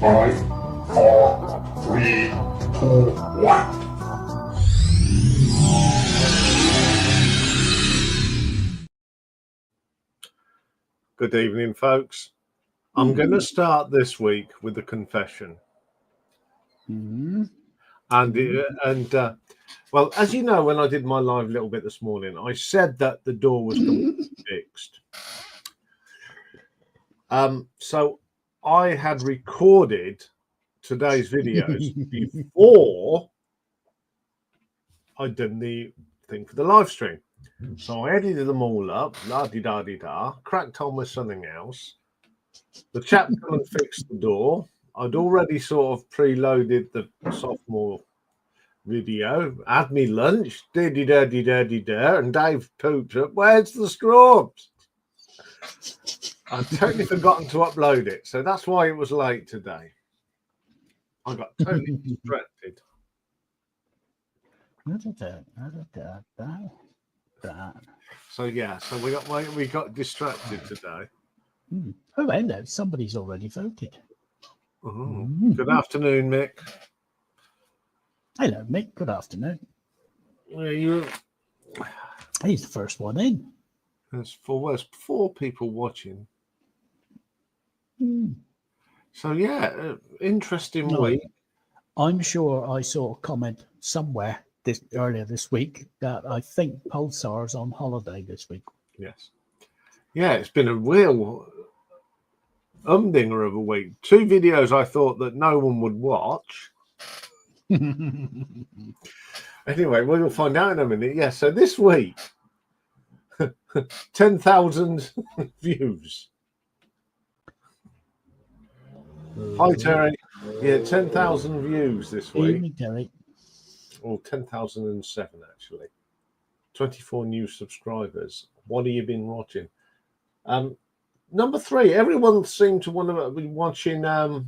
5, 4, 3, 2, 1. Good evening, folks. I'm going to start this week with a confession. Well, as you know, when I did my live little bit this morning, I said that the door was going to be fixed. So I had recorded today's videos before I'd done the thing for the live stream. So I edited them all up, la-di-da-di-da, cracked on with something else. The chap come and fixed the door. I'd already sort of preloaded the sophomore video, had me lunch, diddy-da-di-da-di-da, and Dave pooped up, where's the scrubs? I'd totally forgotten to upload it, so that's why it was late today. I got totally distracted. So yeah, so we got distracted today. Oh, hello! Somebody's already voted. Good afternoon, Mick. Hello, Mick. Good afternoon. He's the first one in. There's four people watching. So yeah, interesting week. I'm sure I saw a comment somewhere earlier this week that I think Pulsar's on holiday this week. Yes. Yeah, it's been a real humdinger of a week. 2 videos I thought that no one would watch. Anyway, we'll find out in a minute. Yeah, so this week, 10,000 views. Hi, Terry. Yeah, 10,000 views this week. Evening, Terry. Or 10,007, actually. 24 new subscribers. What have you been watching? Number 3, everyone seemed to want to be watching the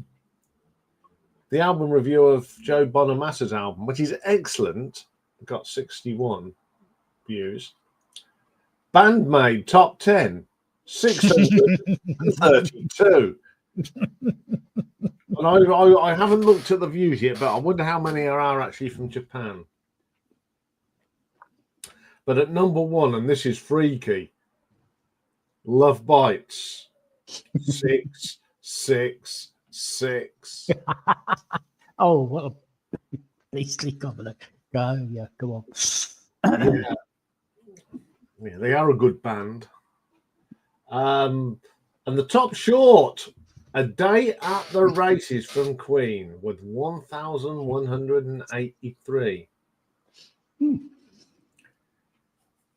album review of Joe Bonamassa's album, which is excellent. Got 61 views. Bandmade top 10, 632. And I haven't looked at the views yet, but I wonder how many are actually from Japan. But at number 1, and this is freaky, Love Bites, 666. Oh, what a beastly comment. Oh, yeah, go on. Yeah, they are a good band. And the top short, A Day at the Races from Queen, with 1,183.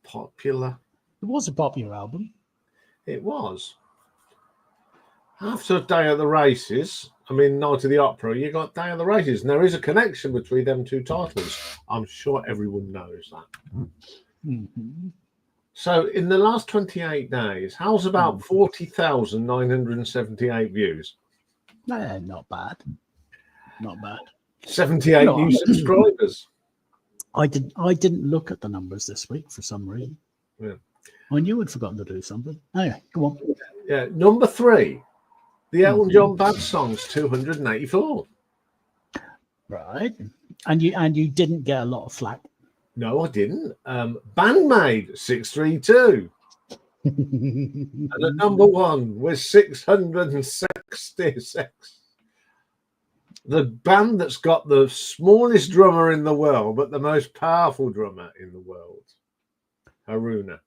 Popular. It was a popular album. It was. After Day at the Races, I mean, Night of the Opera, you got Day at the Races, and there is a connection between them 2 titles. I'm sure everyone knows that. So, in the last 28 days, how's about 40,978 views? Not bad. Not bad. 78 new subscribers. I didn't look at the numbers this week for some reason. Yeah. I knew I'd forgotten to do something. Anyway, go on. Yeah, number 3, the Elton John Bad Songs, 284. Right, and you didn't get a lot of flack. No, I didn't. Bandmade, 632. And at number 1 was 666. The band that's got the smallest drummer in the world, but the most powerful drummer in the world, Haruna,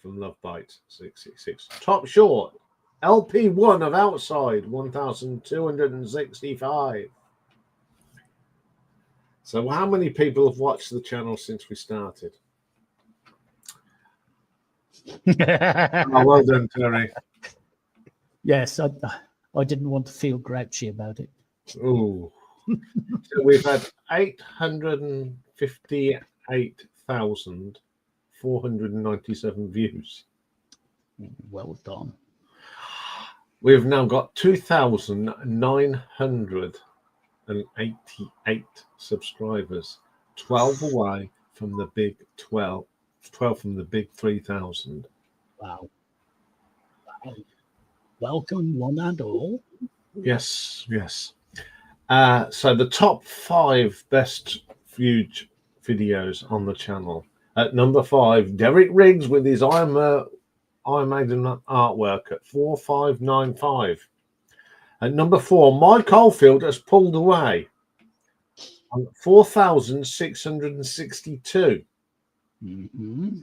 from Love Bites, 666. Top short, LP1 of Outside, 1,265. So how many people have watched the channel since we started? Oh, well done, Terry. Yes, I didn't want to feel grouchy about it. Oh, so we've had 858,497 views. Well done. We've now got 2,988 subscribers, 12 away from the big 12 from the big 3,000. Wow. Welcome, one and all. Yes, yes. So the top 5 best viewed videos on the channel. At number 5, Derek Riggs with his Iron Maiden artwork at 4595. At number 4, Mike Oldfield has pulled away on 4,662. Mm-hmm.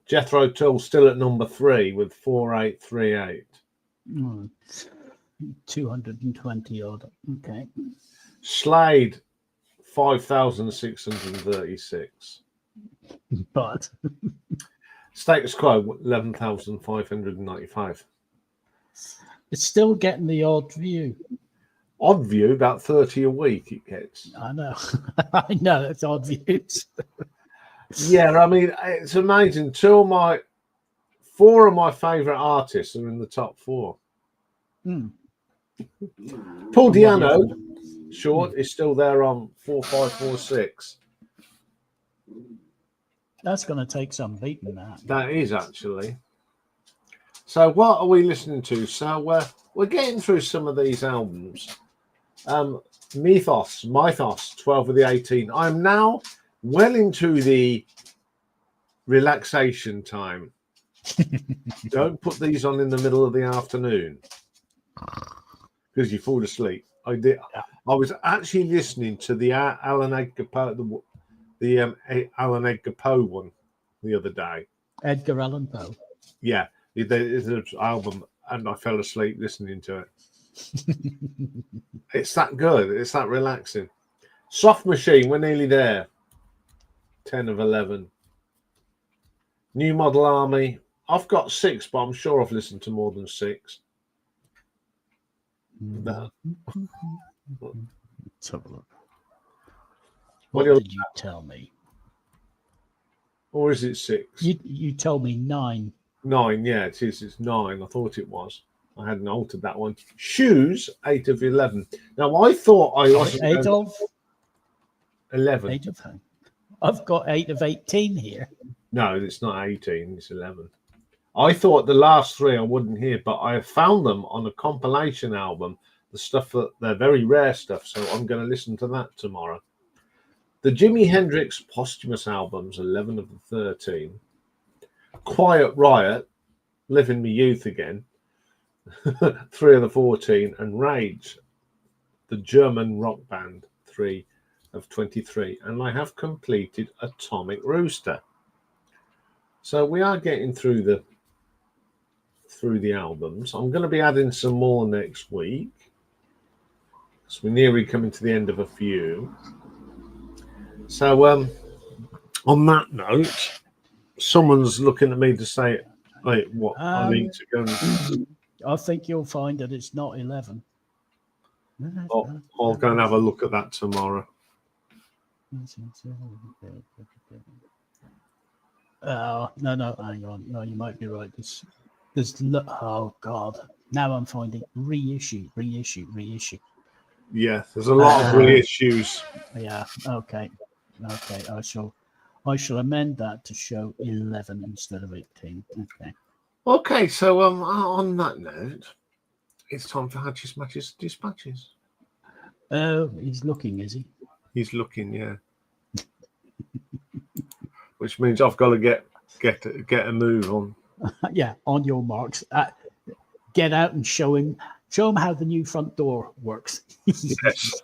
Jethro Tull still at number 3 with 4838. 220 odd. Okay. Slade 5,636. But Status Quo 11,595. it's still getting the odd view. Odd view, about 30 a week it gets. I know. I know it's odd views. Yeah, I mean, it's amazing. 4 of my favourite artists are in the top 4. Paul Diano, short, is still there on 4546. That's going to take some beating, that. That is actually. So what are we listening to? So we're getting through some of these albums. Mythos, 12 of the 18. I'm now well into the relaxation time. Don't put these on in the middle of the afternoon because you fall asleep. I did. Yeah. I was actually listening to the Alan Edgar Poe, the Alan Edgar Poe one the other day. Edgar Allan Poe. Yeah, it's an album, and I fell asleep listening to it. It's that good. It's that relaxing. Soft Machine, we're nearly there. 10 of 11. New Model Army. I've got 6, but I'm sure I've listened to more than 6. Let's have a look. What What did you tell me? Or is it 6? You told me 9. 9, yeah, it is. It's 9. I thought it was. I hadn't altered that one. Shoes, 8 of 11. Now, I thought I was 8 of 11. 8 of 10. I've got 8 of 18 here. No, it's not 18. It's 11. I thought the last 3 I wouldn't hear, but I have found them on a compilation album. The stuff that they're very rare stuff, so I'm going to listen to that tomorrow. The Jimi Hendrix posthumous albums, 11 of the 13. Quiet Riot, Living Me Youth Again, 3 of the 14. And Rage, the German rock band, 3 of 23. And I have completed Atomic Rooster. So we are getting through the albums. I'm going to be adding some more next week. So we're nearly coming to the end of a few. So on that note, someone's looking at me to say, "Wait, what? I need to go." I think you'll find that it's not 11. I'll go and have a look at that tomorrow. No, hang on. No, you might be right. Oh God! Now I'm finding reissue. Yeah, there's a lot of reissues. Yeah. Okay. I shall amend that to show 11 instead of 18. Okay. Okay. So on that note, it's time for Hatches, Matches, Dispatches. Oh, he's looking, is he? He's looking, yeah. Which means I've got to get a move on. Yeah, on your marks. Get out and show him how the new front door works. Yes.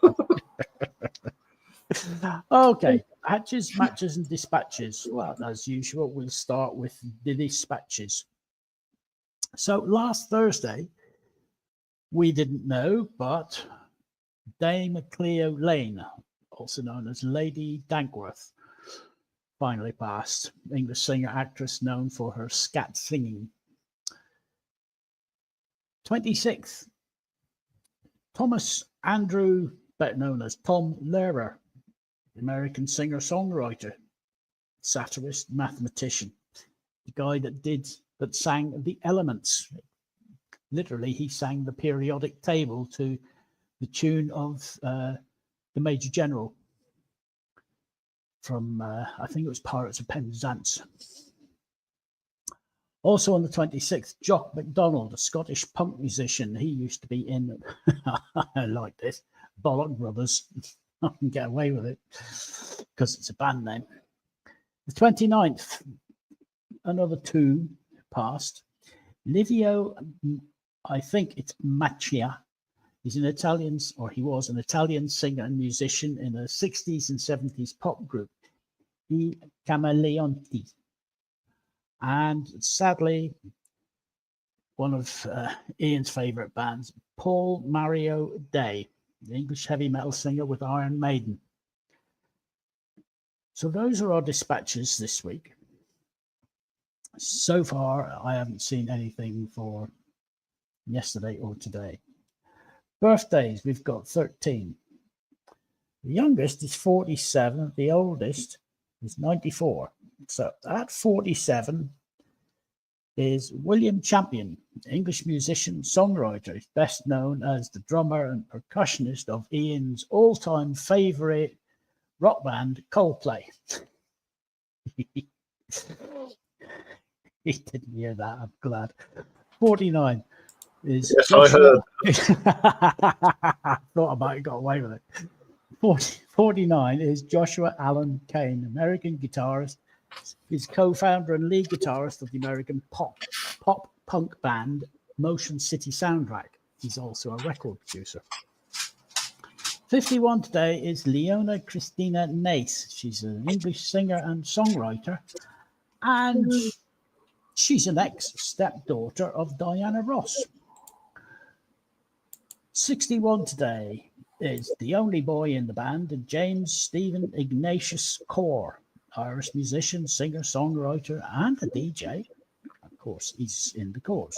Okay, hatches, matches, and dispatches. Well, as usual, we'll start with the dispatches. So last Thursday, we didn't know, but Dame Cleo Lane, also known as Lady Dankworth, finally passed. English singer actress known for her scat singing. 26th, Thomas Andrew, better known as Tom Lehrer, American singer-songwriter, satirist, mathematician, the guy that sang The Elements. Literally, he sang the periodic table to the tune of the Major General from, I think it was Pirates of Penzance. Also on the 26th, Jock MacDonald, a Scottish punk musician. He used to be in, I like this, Bollock Brothers. I can get away with it because it's a band name. The 29th, another two passed. Livio, I think it's Macchia. He's an Italian, or he was an Italian singer and musician in a 60s and 70s pop group, I Camaleonti. And sadly, one of Ian's favourite bands, Paul Mario Day, the English heavy metal singer with Iron Maiden. So those are our dispatches this week. So far, I haven't seen anything for yesterday or today. Birthdays, we've got 13. The youngest is 47. The oldest is 94. So at 47 is William Champion, English musician, songwriter. He's best known as the drummer and percussionist of Ian's all-time favourite rock band, Coldplay. He didn't hear that, I'm glad. 49 is... Yes, Joshua. I heard. Thought I might have got away with it. 49 is Joshua Allen Kane, American guitarist. He's co-founder and lead guitarist of the American pop punk band Motion City Soundtrack. He's also a record producer. 51 today is Leona Christina Nace. She's an English singer and songwriter, and she's an ex-stepdaughter of Diana Ross. 61 today is the only boy in the band, James Stephen Ignatius Core, Irish musician, singer, songwriter, and a DJ. Of course, he's in the Corrs.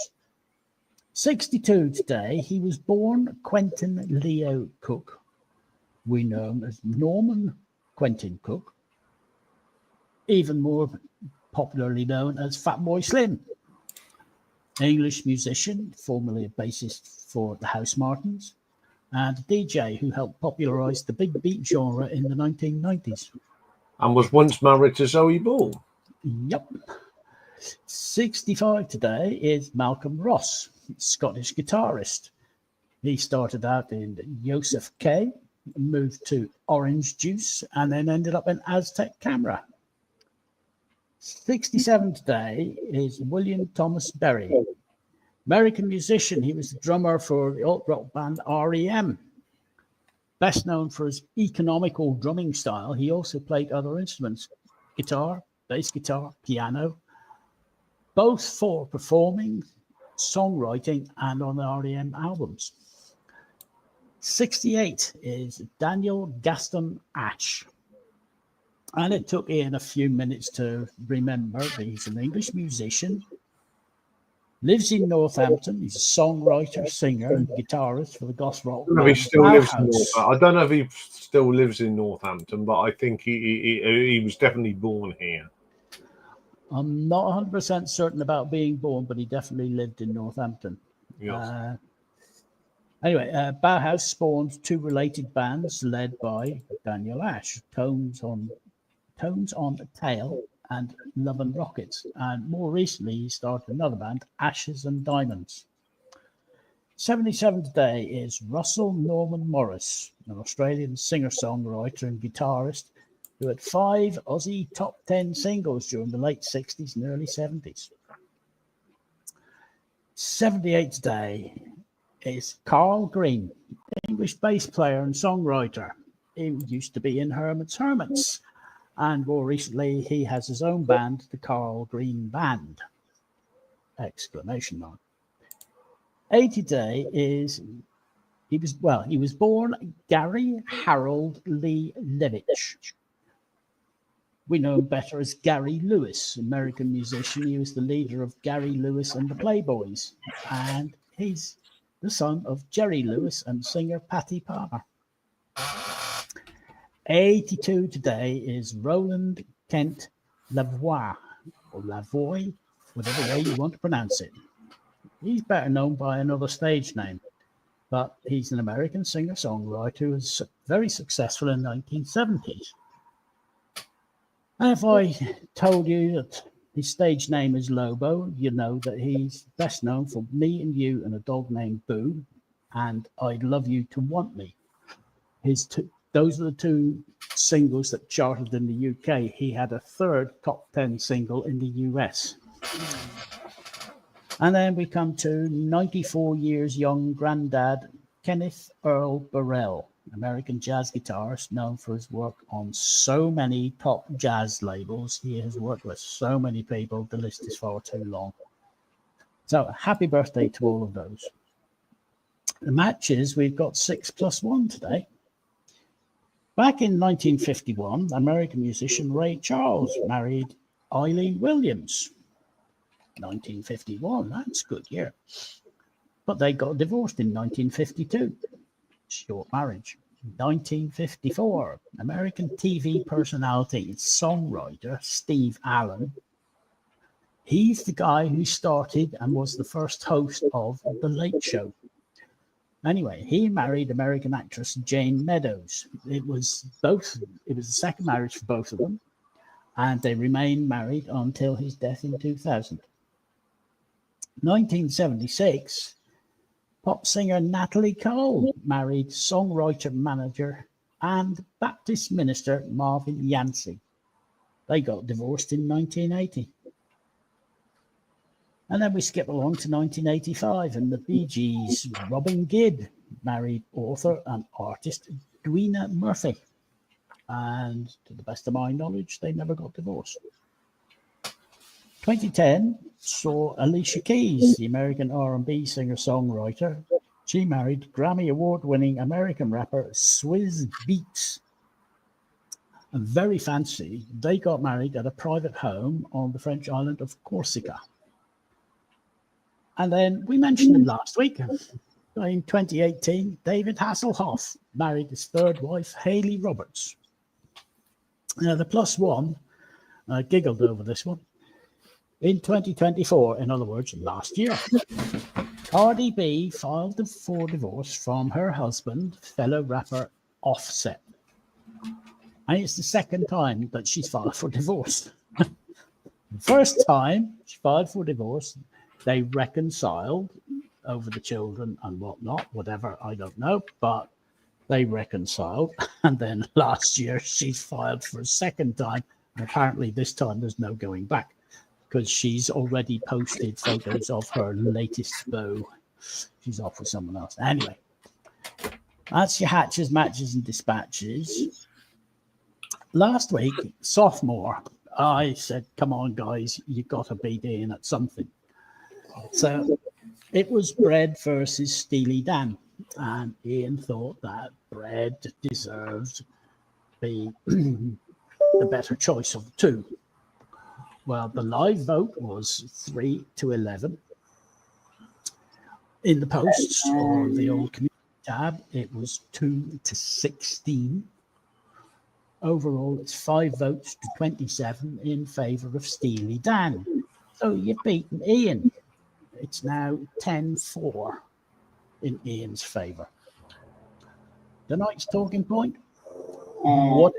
62 today, he was born Quentin Leo Cook. We know him as Norman Quentin Cook, even more popularly known as Fatboy Slim. English musician, formerly a bassist for the House Martins, and a DJ who helped popularise the big beat genre in the 1990s. And was once married to Zoe Ball. Yep. 65 today is Malcolm Ross, Scottish guitarist. He started out in Joseph K, moved to Orange Juice, and then ended up in Aztec Camera. 67 today is William Thomas Berry, American musician. He was the drummer for the alt-rock band REM. Best known for his economical drumming style, he also played other instruments, guitar, bass guitar, piano, both for performing, songwriting, and on the REM albums. 68 is Daniel Gaston Ash. And it took Ian a few minutes to remember that he's an English musician, lives in Northampton. He's a songwriter, singer, and guitarist for the gospel rock band I don't know if he still lives in Northampton, but I think he was definitely born here. I'm not 100% certain about being born, but he definitely lived in Northampton. Yes. Anyway, Bauhaus spawned two related bands led by Daniel Ash, Tones on Tail and Love and Rockets. And more recently, he started another band, Ashes and Diamonds. 77 today is Russell Norman Morris, an Australian singer-songwriter and guitarist who had 5 Aussie top 10 singles during the late 60s and early 70s. 78 today is Carl Green, English bass player and songwriter. He used to be in Herman's Hermits, and more recently he has his own band, the Carl Green Band! Exclamation mark. 80 today is he was born Gary Harold Lee Levitch. We know him better as Gary Lewis, American musician. He was the leader of Gary Lewis and the Playboys, and he's the son of Jerry Lewis and singer Patty Palmer. 82 today is Roland Kent Lavoie, or Lavoie, whatever way you want to pronounce it. He's better known by another stage name, but he's an American singer-songwriter who was very successful in the 1970s. And if I told you that His stage name is Lobo. You know that he's best known for Me and You and a Dog Named Boo and I'd Love You to Want Me. Those are the two singles that charted in the UK. He had a third top 10 single in the US. And then we come to 94 years young granddad Kenneth Earl Burrell, American jazz guitarist known for his work on so many top jazz labels. He has worked with so many people, the list is far too long. So happy birthday to all of those. The matches, we've got 6+1 today. Back in 1951, American musician Ray Charles married Eileen Williams. 1951, that's a good year. But they got divorced in 1952. Short marriage. 1954, American TV personality and songwriter Steve Allen. He's the guy who started and was the first host of The Late Show. Anyway, he married American actress Jane Meadows. It was the second marriage for both of them, and they remained married until his death in 2000. 1976, pop singer Natalie Cole married songwriter, manager, and Baptist minister Marvin Yancey. They got divorced in 1980. And then we skip along to 1985, and the Bee Gees' Robin Gibb married author and artist Dwena Murphy. And to the best of my knowledge, they never got divorced. 2010 saw Alicia Keys, the American R&B singer-songwriter. She married Grammy Award-winning American rapper Swizz Beatz. And very fancy, they got married at a private home on the French island of Corsica. And then we mentioned him last week. In 2018, David Hasselhoff married his third wife, Hayley Roberts. Now, the +1, I giggled over this one. In 2024, in other words, last year, Cardi B filed for divorce from her husband, fellow rapper Offset. And it's the second time that she's filed for divorce. The first time she filed for divorce, they reconciled over the children and whatnot, whatever, I don't know, but they reconciled. And then last year, she's filed for a second time. And apparently this time there's no going back because she's already posted photos of her latest beau. She's off with someone else. Anyway, that's your hatches, matches, and dispatches. Last week, sophomore, I said, come on, guys, you've got to beat Iain at something. So it was Bread versus Steely Dan, and Iain thought that Bread deserved the better choice of the two. Well, the live vote was 3-11. In the posts or the old community tab, it was 2-16. Overall, it's 5 votes to 27 in favour of Steely Dan. So you've beaten Iain. It's now 10-4 in Ian's favour. Tonight's talking point, whatever.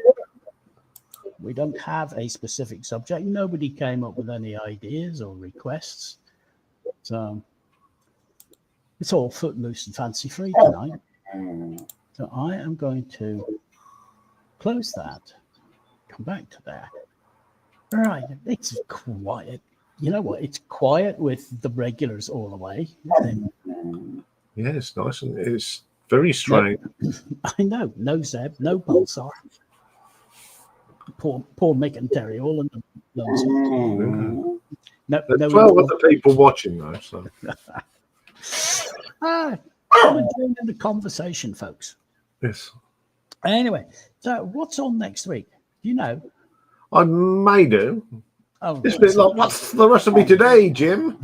We don't have a specific subject. Nobody came up with any ideas or requests. So it's all footloose and fancy free tonight. So I am going to close that, come back to that. All right, it's quiet. You know what? It's quiet with the regulars all away. Yeah, it's nice and it's very strange. I know. No Zeb, no Pulsar. Poor Mick and Terry, all in the lonesome. No, There's 12 other people watching though. So. Join in the conversation, folks. Yes. Anyway, so what's on next week? Do you know? I may do. Oh, it's a bit like, what's the recipe today, Jim?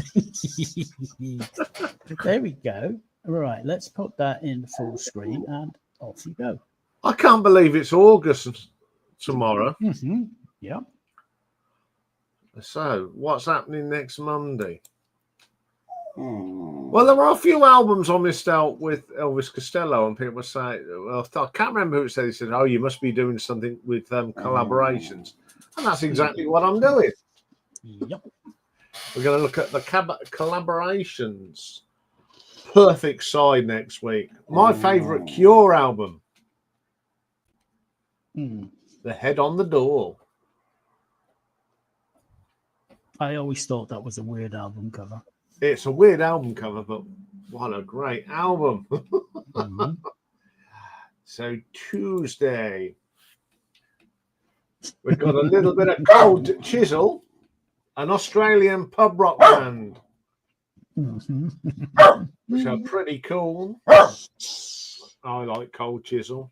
There we go. Right, let's put that in full screen and off you go. I can't believe it's August tomorrow. Mm-hmm. Yeah. So, what's happening next Monday? Well, there were a few albums I missed out with Elvis Costello, and people were saying, well, I can't remember who it said. He said, oh, you must be doing something with collaborations. And that's exactly what I'm doing. Yep. We're going to look at the collaborations. Perfect Side next week. My favourite Cure album. The Head on the Door. I always thought that was a weird album cover. It's a weird album cover, but what a great album. So Tuesday, we've got a little bit of Cold Chisel, an Australian pub rock band, which are pretty cool. I like Cold Chisel.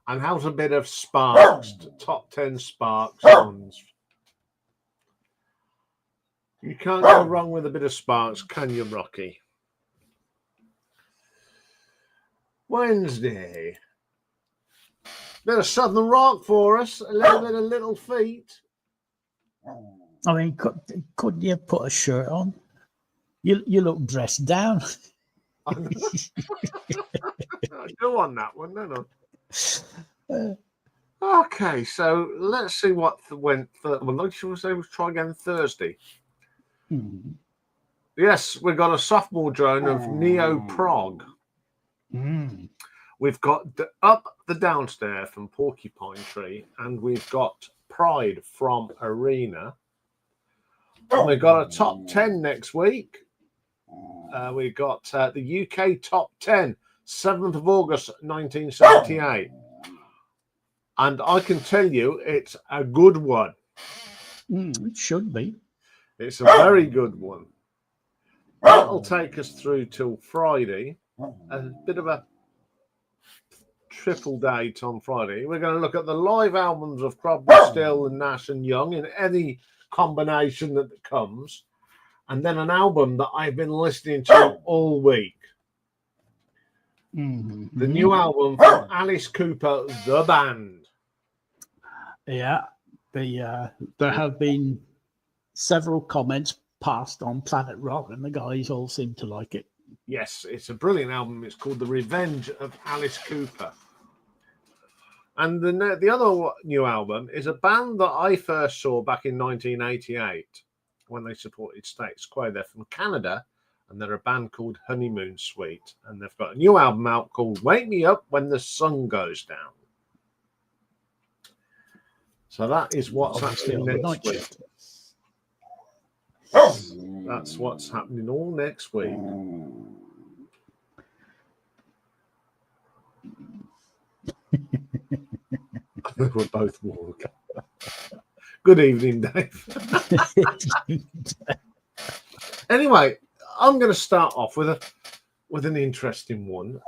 And how's a bit of Sparks, top 10 Sparks songs. You can't go wrong with a bit of Sparks, can you, Rocky? Wednesday. Bit of Southern rock for us, a little bit of Little Feet. I mean, couldn't you put a shirt on? You look dressed down. Go on that one, no. Okay, so let's see what went. Well, shall we say we'll try again Thursday? Yes, we've got a sophomore drone of Neo Prog. We've got Up the Downstairs from Porcupine Tree, and we've got Pride from Arena. And we've got a top 10 next week. We've got the UK top 10, 7th of August, 1978. And I can tell you it's a good one. It should be. It's a very good one. That'll take us through till Friday. A bit of a triple date on Friday. We're going to look at the live albums of Crosby, Still and Nash and Young in any combination that comes. And then an album that I've been listening to all week. The new album from Alice Cooper, The Band. Yeah, there have been several comments passed on Planet Rock, and the guys all seem to like it. Yes, it's a brilliant album. It's called The Revenge of Alice Cooper. And the other new album is a band that I first saw back in 1988 when they supported Status Quo. They're from Canada, and they're a band called Honeymoon Suite. And they've got a new album out called Wake Me Up When the Sun Goes Down. So that is what's happening next week. That's what's happening all next week. We're both walking. Good evening, Dave. Anyway, I'm going to start off with an interesting one.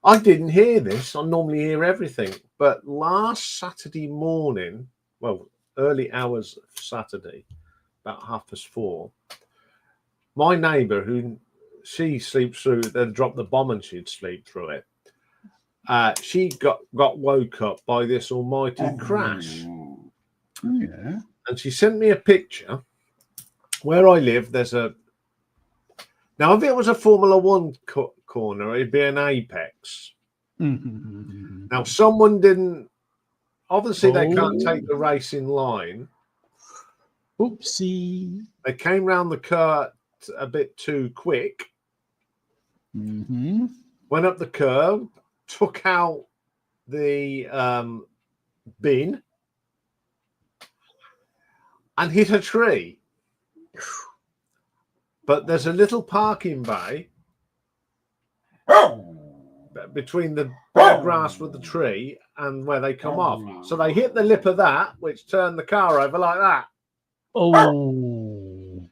I didn't hear this. I normally hear everything, but last Saturday morning, well, early hours of Saturday, about 4:30, my neighbour, who she sleeps through, they'd drop the bomb and she'd sleep through it. She got woke up by this almighty crash. Yeah. And she sent me a picture. Where I live, there's a... Now, if it was a Formula One corner, it'd be an apex. Now, someone didn't... Obviously, they can't take the racing line. Oopsie. They came round the curve a bit too quick. Went up the curb, took out the bin, and hit a tree. But there's a little parking bay between the grass with the tree and where they come off. So they hit the lip of that, which turned the car over like that. Oh.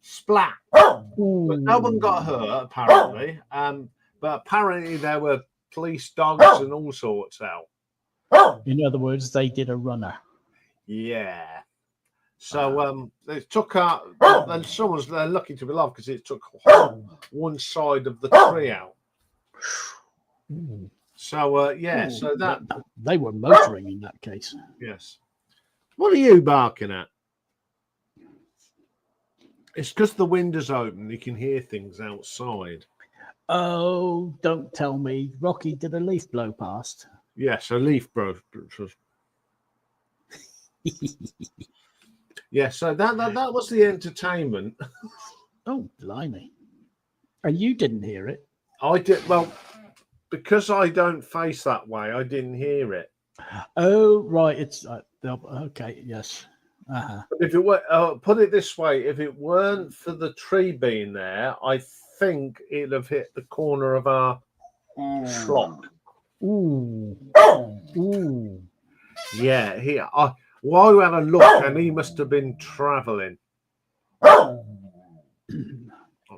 Splat. But no one got hurt, apparently. But apparently there were police dogs and all sorts out. In other words, they did a runner. Yeah. So they took out. They're lucky to be alive because it took one side of the tree out. So yeah. So that they were motoring in that case. Yes. What are you barking at? It's because the windows open. You can hear things outside. Oh, don't tell me. Rocky, did a leaf blow past? Yes, a leaf broke. Yeah, so that was the entertainment. Oh, blimey. And you didn't hear it? I did, well, because I don't face that way, I didn't hear it. Oh, right. It's okay. Yes. Uh-huh. But if it were, put it this way, if it weren't for the tree being there, I think it'd have hit the corner of our schlock. Ooh. Ooh. Yeah, while we had a look, and he must have been travelling. I don't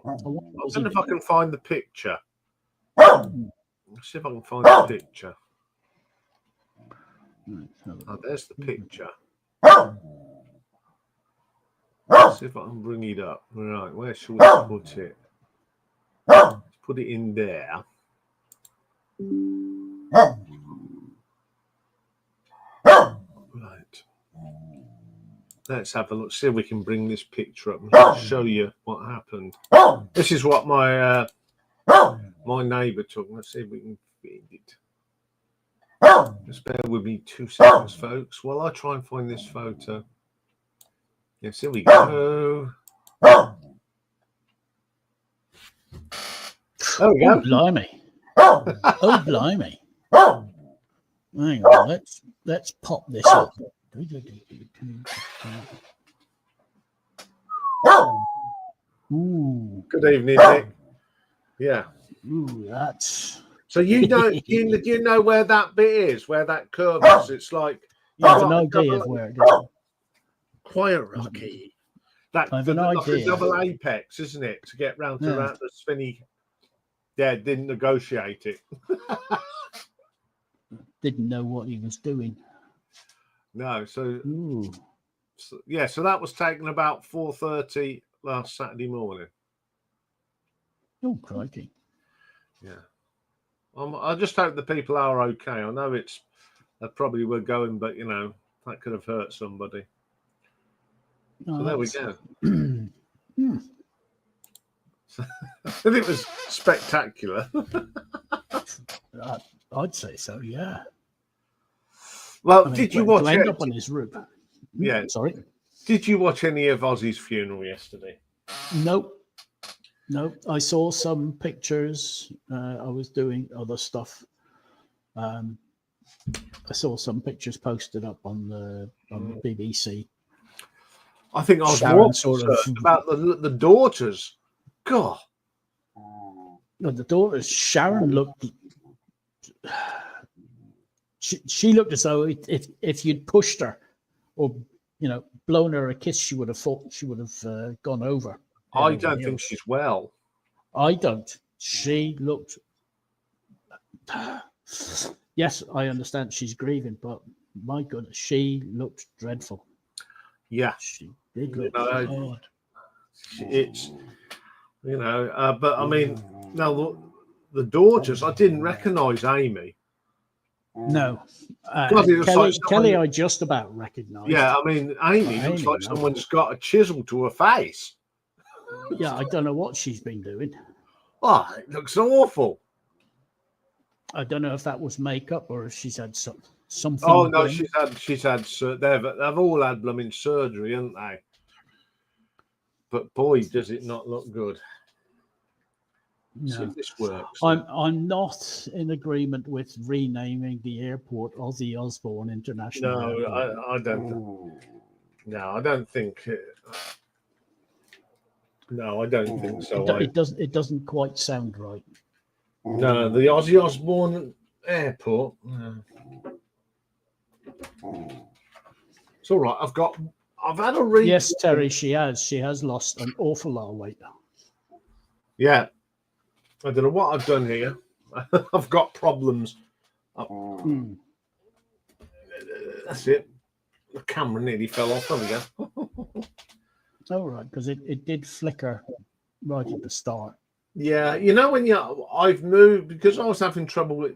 know if I can find the picture. Let's see if I can find the picture. Oh, there's the picture. Let's see if I can bring it up. Right, where shall we put it? Let's put it in there. Right. Let's have a look. See if we can bring this picture up and show you what happened. This is what my my neighbour took. Let's see if we can find it. Just bear with me 2 seconds, folks, while I try and find this photo. Yes, here we go. There we go. Oh, blimey. Oh, blimey. Hang on, let's pop this up. Ooh. Good evening, Nick. Yeah. Ooh, that's... So you know, do you know where that bit is, where that curve is? It's like I have an idea of where it is. Quiet, Rocky. That I have an like idea. a double apex, isn't it? To get round to that, the spinny. Yeah, didn't negotiate it. Didn't know what he was doing. No, so Ooh. yeah, so that was taken about 4:30 last Saturday morning. Oh, crikey. Yeah. I just hope the people are okay. I know they probably were going, but you know, that could have hurt somebody. Oh, so there we go. Hmm. And it was spectacular. I'd say so, yeah. Well, I mean, did you watch to end it? up on his roof? Yeah. Sorry. Did you watch any of Ozzy's funeral yesterday? Nope. I saw some pictures. I was doing other stuff. I saw some pictures posted up on the BBC. I think I was Sharon more sort of- concerned about the daughters. God. No, the daughter Sharon looked. She looked as though if you'd pushed her, or blown her a kiss, she would have gone over. I don't think she's well. I don't. She looked. Yes, I understand she's grieving, but my goodness, she looked dreadful. Yeah, she did look hard. It's but I mean, now the daughters, I didn't recognise Amy. No, Kelly, Kelly, I just about recognised. Yeah, I mean, Amy looks like someone's got a chisel to her face. Yeah, I don't know what she's been doing. Oh, it looks awful. I don't know if that was makeup or if she's had something. Oh no, she's had. They've all had blooming surgery, haven't they? But boy, does it not look good. No. See if this works. I'm not in agreement with renaming the airport Ozzy Osbourne International. No, I don't. No, I don't think. No, I don't think so. It doesn't quite sound right. No, the Ozzy Osbourne Airport. No. It's all right. I've had a read. Yes, Terry, she has lost an awful lot of weight. Yeah. I don't know what I've done here. I've got problems. That's it. The camera nearly fell off. There we go. Oh, right, because it did flicker right at the start. Yeah, when I've moved because I was having trouble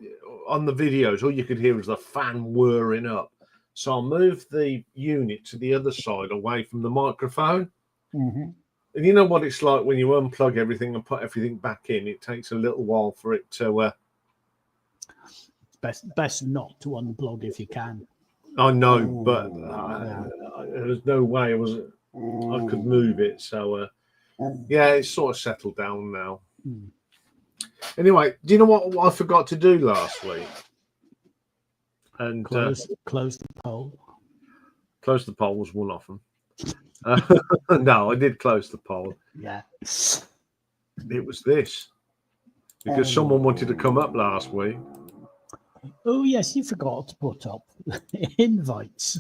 on the videos. All you could hear was the fan whirring up. So I moved the unit to the other side, away from the microphone. Mm-hmm. And you know what it's like when you unplug everything and put everything back in. It takes a little while for it to. Best not to unplug if you can. I know, but there's no way I could move it. So, yeah, it's sort of settled down now. Anyway, do you know what I forgot to do last week? And close the poll. Close the poll was one of them. No, I did close the poll. Yeah. It was this. Because someone wanted to come up last week. Oh, yes, you forgot to put up invites.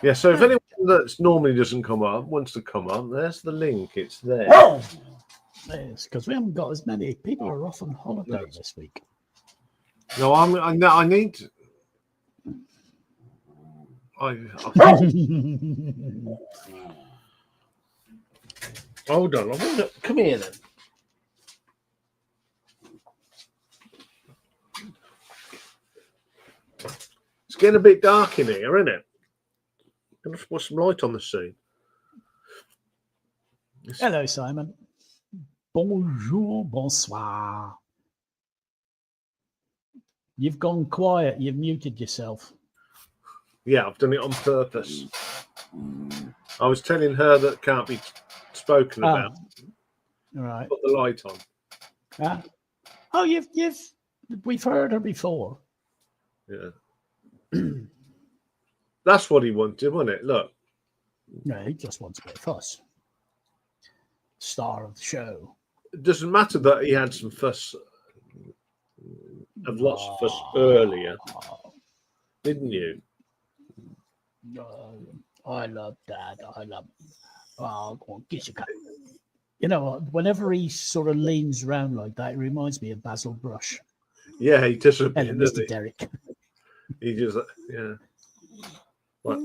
Yeah, so if anyone that normally doesn't come up wants to come up, there's the link. It's there. Yes, because we haven't got as many. People are off on holiday this week. No, I need to. Hold on. Come here then. It's getting a bit dark in here, isn't it? I'm going to put some light on the scene. Hello, Simon. Bonjour, bonsoir. You've gone quiet. You've muted yourself. Yeah, I've done it on purpose. I was telling her that can't be spoken about. All right. Put the light on. Oh, we've heard her before. Yeah. That's what he wanted, wasn't it? Look. No, he just wants a bit of fuss. Star of the show. It doesn't matter that he had some fuss. Of lots of fuss earlier, didn't you? I love Dad. I love. Oh, go on, get your cut. You know what? Whenever he sort of leans around like that, it reminds me of Basil Brush. Yeah, he does a bit, Hello, Mr. Derek. He just, yeah. What?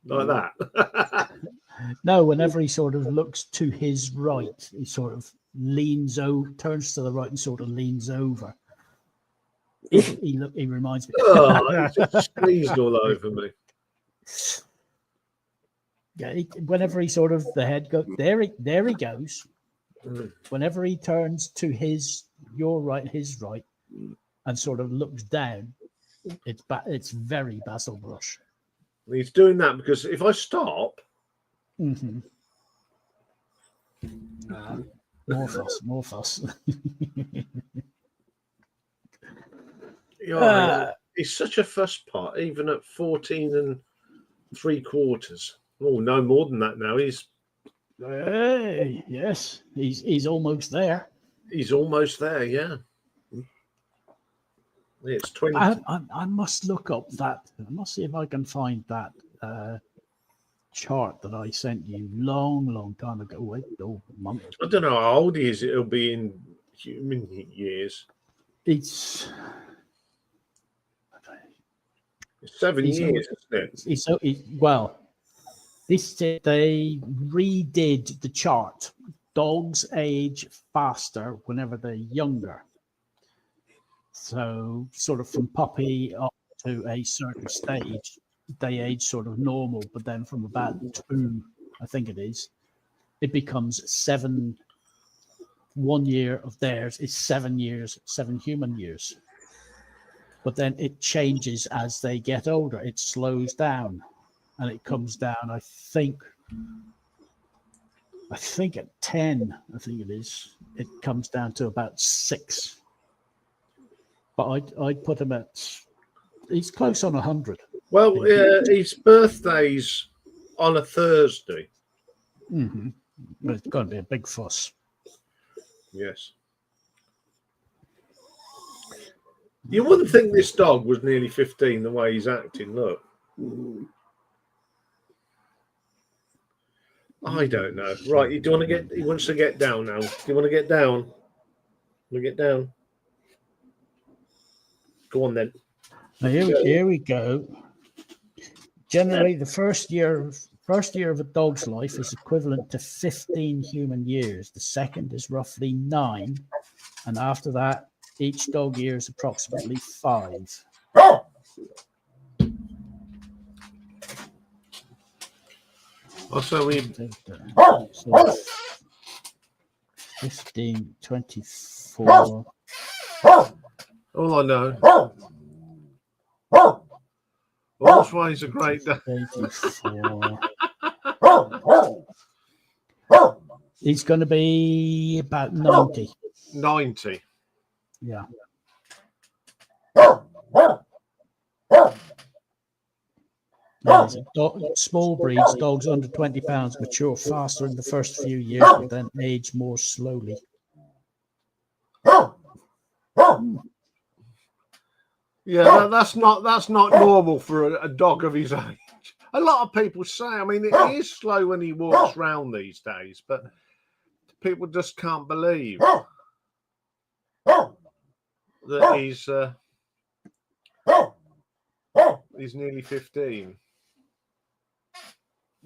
Like that? No, whenever he sort of looks to his right, he sort of leans over, turns to the right, and sort of leans over. He reminds me. Oh, he just squeezed all over me. Yeah, whenever he sort of the head goes there he goes. Whenever he turns to your right, his right, and sort of looks down, it's very Basil Brush. He's doing that because if I stop, more fuss. He's such a fuss pot, even at 14 3/4. Oh, no more than that now. Hey, yes, he's almost there. He's almost there, yeah. It's 20. I must look up that. I must see if I can find that chart that I sent you long time ago. Wait, a month. I don't know how old he is. It'll be in human years. It's 7 years, isn't it? They redid the chart. Dogs age faster whenever they're younger. So sort of from puppy up to a certain stage, they age sort of normal, but then from about 2, I think it is, it becomes 7. 1 year of theirs is 7 years, 7 human years. But then it changes as they get older. It slows down and it comes down, I think at 10, I think it is, it comes down to about 6. But I'd put him he's close on 100. Well, his birthday's on a Thursday. Mm-hmm. It's got to be a big fuss. Yes. You wouldn't think this dog was nearly 15 the way he's acting. Look. I don't know. Right, he wants to get down now. Do you want to get down? Want to get down? Go on then. Now here we go. Generally, the first year of a dog's life is equivalent to 15 human years. The second is roughly 9. And after that, each dog year is approximately 5. Also, 15, 24. All I know Well, that's why he's a great day. 84. He's going to be about 90. 90. Yeah. Small breeds, dogs under 20 pounds, mature faster in the first few years, but then age more slowly. Yeah, that's not normal for a dog of his age. A lot of people say, I mean, it is slow when he walks round these days, but people just can't believe that he's nearly 15.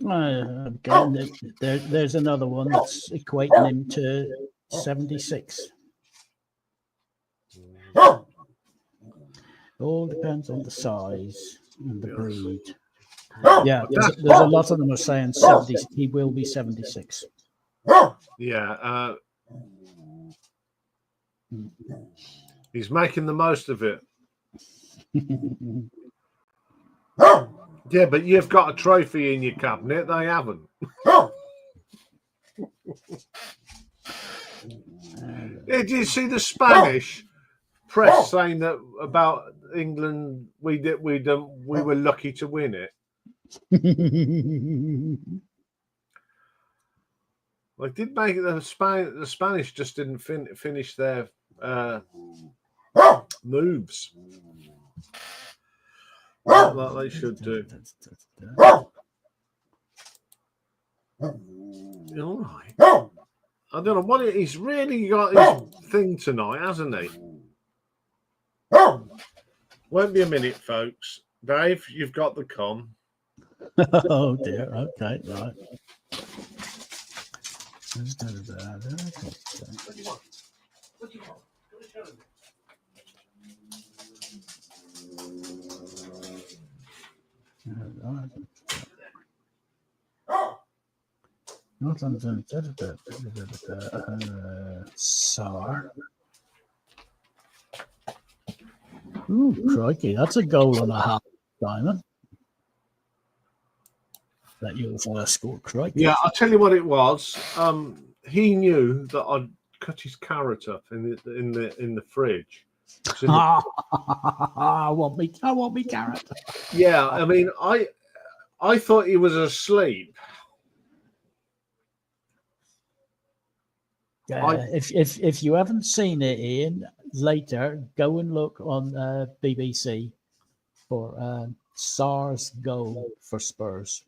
Again, there's another one that's equating him to 76. All depends on the size and the breed. Yeah, there's a lot of them are saying 70. He will be 76. Yeah, he's making the most of it. Yeah, but you've got a trophy in your cabinet. They haven't. Did you see the Spanish press saying that about England? We were lucky to win it. Like, did make it the Spanish just didn't finish their moves like they should do. All right. I don't know what he's really got his thing tonight, hasn't he? Won't be a minute, folks. Dave, you've got the com. Oh dear. Okay, right. What do you want? SAR. Ooh, crikey, that's a goal and a half, Simon. That your first score, crikey. Yeah, I'll tell you what it was. He knew that I'd cut his carrot up in the fridge. I want me carrot. Yeah, I mean, I thought he was asleep. If you haven't seen it, Ian, later go and look on BBC for SAR's goal for Spurs.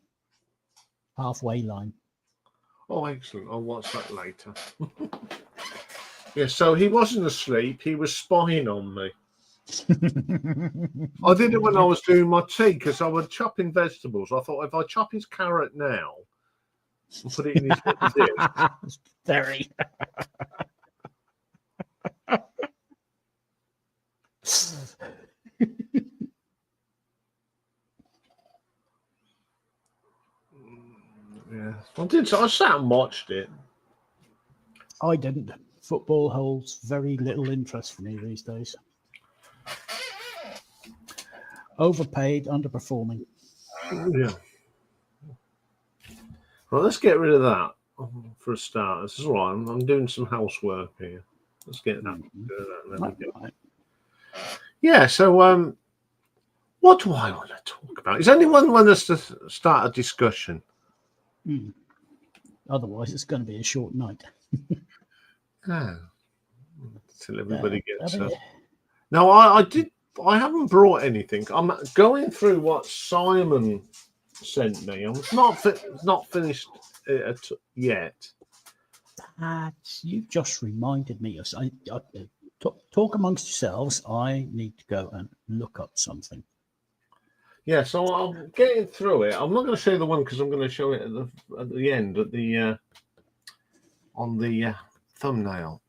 Halfway line. Oh, excellent. I'll watch that later. Yeah, so he wasn't asleep. He was spying on me. I did it when I was doing my tea because I was chopping vegetables. I thought if I chop his carrot now and put it in his dish. Very. Yeah, I sat and watched it. I didn't. Football holds very little interest for me these days. Overpaid, underperforming. Yeah. Right, let's get rid of that for a start. This is all right. I'm doing some housework here. Let's get that. Right. Yeah. So, what do I want to talk about? Does anyone want us to start a discussion? Otherwise, it's going to be a short night. Yeah. Till everybody gets up. No, I haven't brought anything. I'm going through what Simon sent me. I'm not finished it yet. You've just reminded me. Talk amongst yourselves. I need to go and look up something. Yeah, so I'm getting through it. I'm not going to show you the one because I'm going to show it at the end on the thumbnail.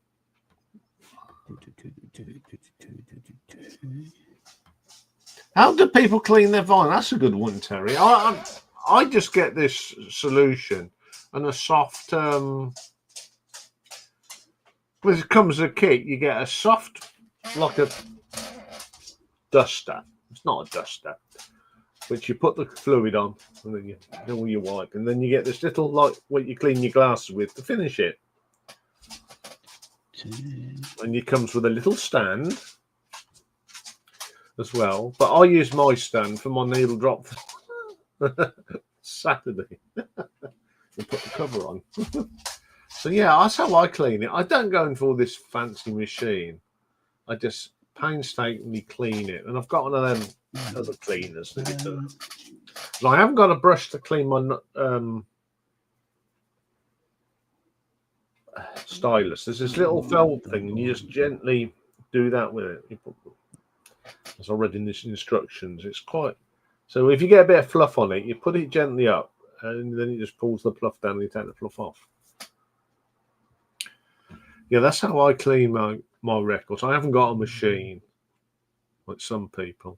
How do people clean their vine? That's a good one, Terry. I just get this solution and a soft. When it comes as a kit, you get a soft, like a duster. It's not a duster. which you put the fluid on, and then you do all your wipe, and then you get this little like what you clean your glasses with to finish it. And it comes with a little stand as well. But I use my stand for my needle drop Saturday. And put the cover on. So yeah, that's how I clean it. I don't go in for this fancy machine. I just painstakingly clean it, and I've got one of them other cleaners. And I haven't got a brush to clean my stylus. There's this little felt thing, and you just gently do that with it. As I read in this instructions, it's quite. So if you get a bit of fluff on it, you put it gently up, and then it just pulls the fluff down, and you take the fluff off. Yeah, that's how I clean my records. I haven't got a machine like some people.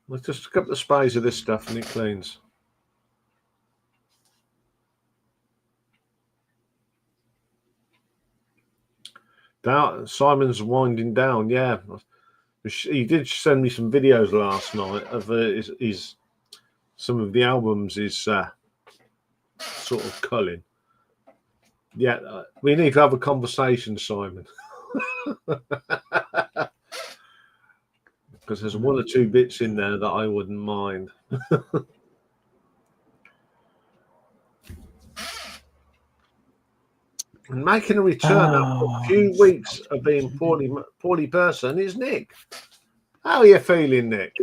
Like just a couple of sprays of this stuff and it cleans. Simon's winding down. Yeah, he did send me some videos last night of his some of the albums is sort of culling. Yeah, we need to have a conversation, Simon. Because there's one or two bits in there that I wouldn't mind. And making a return after a few weeks of being poorly person is Nick. How are you feeling, Nick?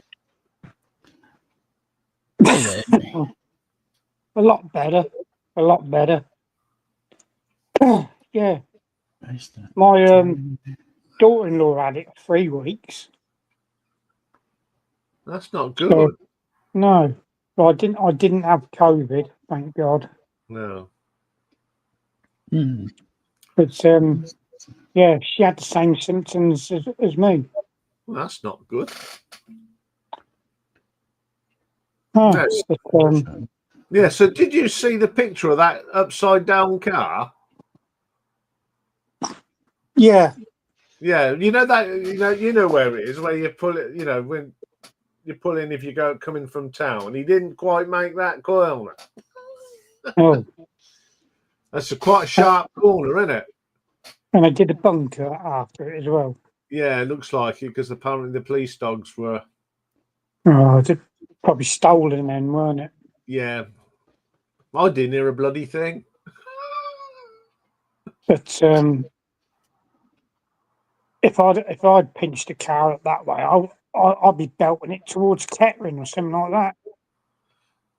A lot better. A lot better. Yeah. My daughter-in-law had it 3 weeks. That's not good. So, no, I didn't have COVID, thank God. No. But yeah, she had the same symptoms as me. Well, that's not good. Oh, Yes. but, Yeah, so did you see the picture of that upside down car? yeah. Yeah, you know that you know where it is, where you pull it, when you pull in if you go coming from town. He didn't quite make that corner. Oh, That's quite a sharp corner, isn't it? and I did a bunker after it as well. Yeah, it looks like it because apparently the police dogs were. Oh, probably stolen then, weren't it? Yeah, I didn't hear a bloody thing. But if I'd pinched a car up that way, I'd be belting it towards Kettering or something like that.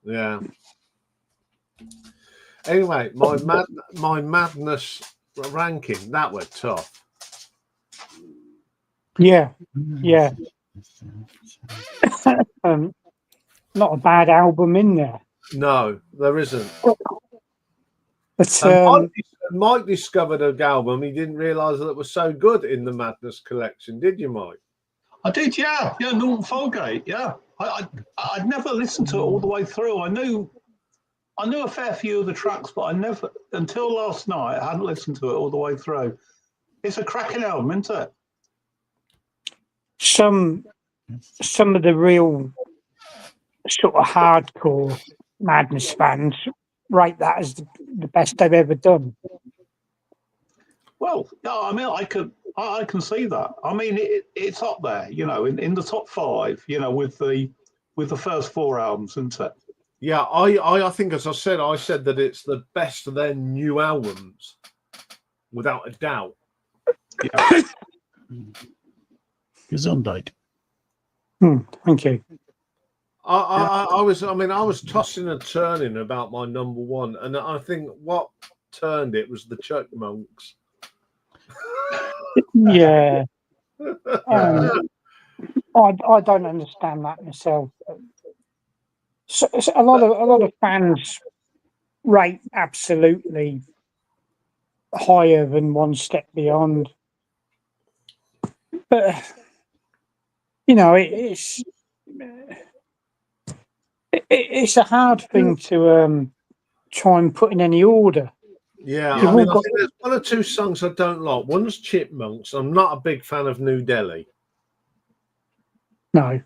Yeah. Anyway, my madness ranking, that were tough. Yeah, yeah. Not a bad album in there. No, there isn't. But Mike discovered an album. He didn't realise that it was so good in the Madness collection. Did you, Mike? I did, yeah. Yeah, Norton Folgate, yeah. I'd never listened to it all the way through. I knew a fair few of the tracks, but I never, until last night, I hadn't listened to it all the way through. It's a cracking album, isn't it? some of the real sort of hardcore Madness fans rate that as the best they've ever done. Well, yeah, I mean, I can see that. I mean, it's up there, in the top 5, with the first 4 albums, isn't it? Yeah, I think, as I said that it's the best of their new albums, without a doubt. Yeah. Gesundheit. Thank you. I was tossing and turning about my number 1, and I think what turned it was the Chipmunks. Yeah. I don't understand that myself. So a lot of fans rate absolutely higher than One Step Beyond, but it's a hard thing to try and put in any order. Yeah, You've I mean, all I got- think there's 1 or 2 songs I don't like. One's Chipmunks. I'm not a big fan of New Delhi. No.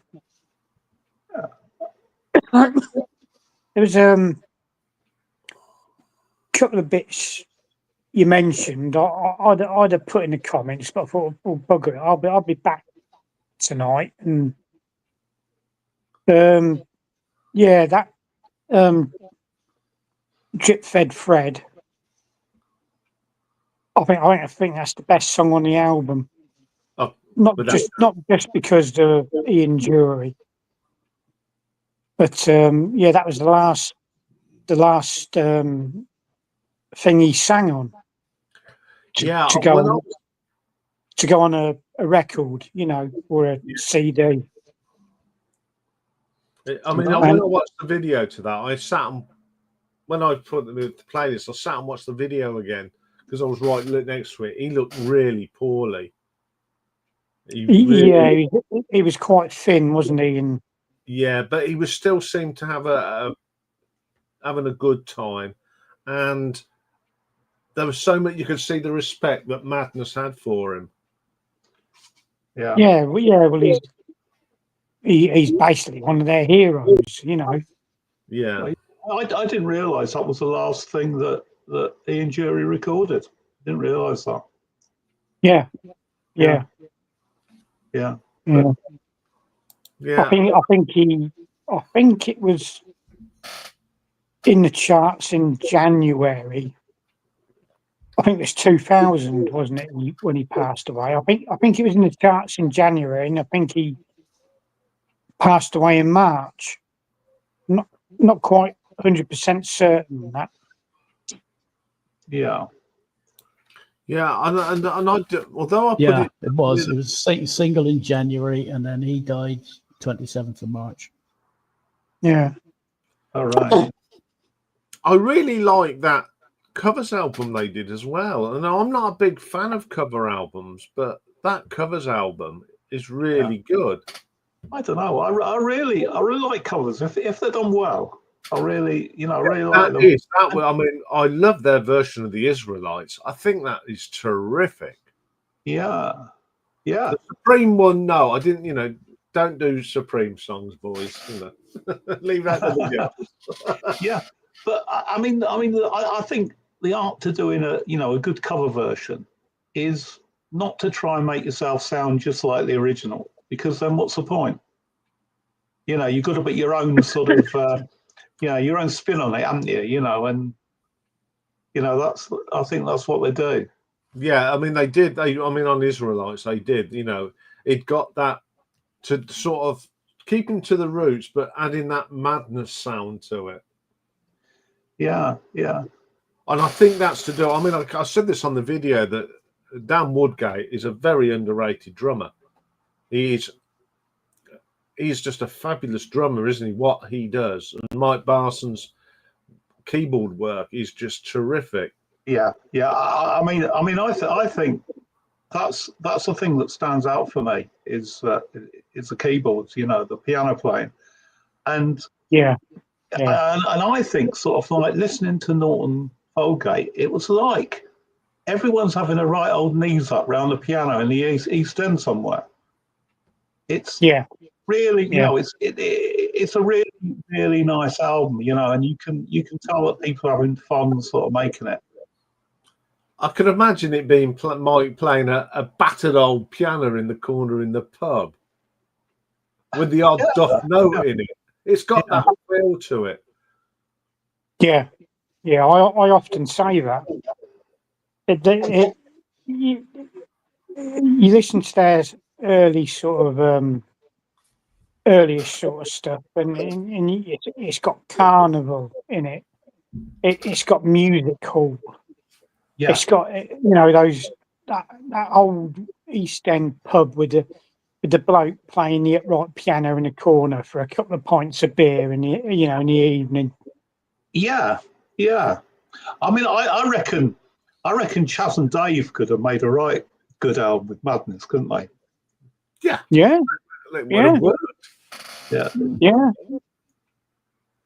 there was a couple of bits you mentioned. I'd have put in the comments, but I thought, well, bugger it. I'll be back tonight, and yeah, that Drip Fed Fred. I think that's the best song on the album. Oh, Not without just because of Iain Jury, but yeah, that was the last thing he sang on. yeah, to go on a record, or a CD. I mean, when I watched the video to that, I sat and when I put the playlist, I sat and watched the video again because I was right next to it. He looked really poorly. Yeah, he was quite thin, wasn't he? And yeah, but he was still seemed to have having a good time, and there was so much you could see the respect that Madness had for him. yeah, well, he's basically one of their heroes, Yeah. I didn't realise that was the last thing that Iain Jury recorded. Didn't realise that. Yeah. Yeah. Yeah. I think it was in the charts in January. I think it was 2000, wasn't it, when he passed away? I think it was in the charts in January, and I think he passed away in March. Not quite 100% certain that. Yeah, and although I put Yeah, it was. It was single in January, and then he died 27th of March. Yeah. All right. I really like that covers album they did as well. And I'm not a big fan of cover albums, but that covers album is really good. I don't know. I really like covers. If they're done well, I really like them. I mean, I love their version of the Israelites. I think that is terrific. Yeah. The Supreme one, no, I didn't. Don't do Supreme songs, boys. Leave that to the girls. Yeah, but I mean, I think the art to doing a good cover version is not to try and make yourself sound just like the original, because then what's the point? You've got to put your own sort of, your own spin on it, haven't you? And I think that's what they do. Yeah, I mean, they did. On the Israelites, they did. It got that to sort of keeping to the roots, but adding that madness sound to it. Yeah. And I think that's to do. I mean, I said this on the video that Dan Woodgate is a very underrated drummer. He's just a fabulous drummer, isn't he? What he does, and Mike Barson's keyboard work is just terrific. Yeah. I think that's the thing that stands out for me is the keyboards, the piano playing, and yeah. And I think sort of like listening to Norton Folgate, it was like everyone's having a right old knees up round the piano in the East End somewhere. It's really, it's a really, really nice album, and you can tell that people are having fun sort of making it. I can imagine it being Mike playing a battered old piano in the corner in the pub with the odd doff note in it. It's got that feel to it. Yeah. I often say that. You listen to their earliest sort of stuff, and it's got carnival in it. It's got music hall. Yeah. It's got those that old East End pub with the bloke playing the upright piano in the corner for a couple of pints of beer in the evening. Yeah. I mean, I reckon Chaz and Dave could have made a right good album with Madness, couldn't they? Yeah. Yeah. It would have worked. Yeah.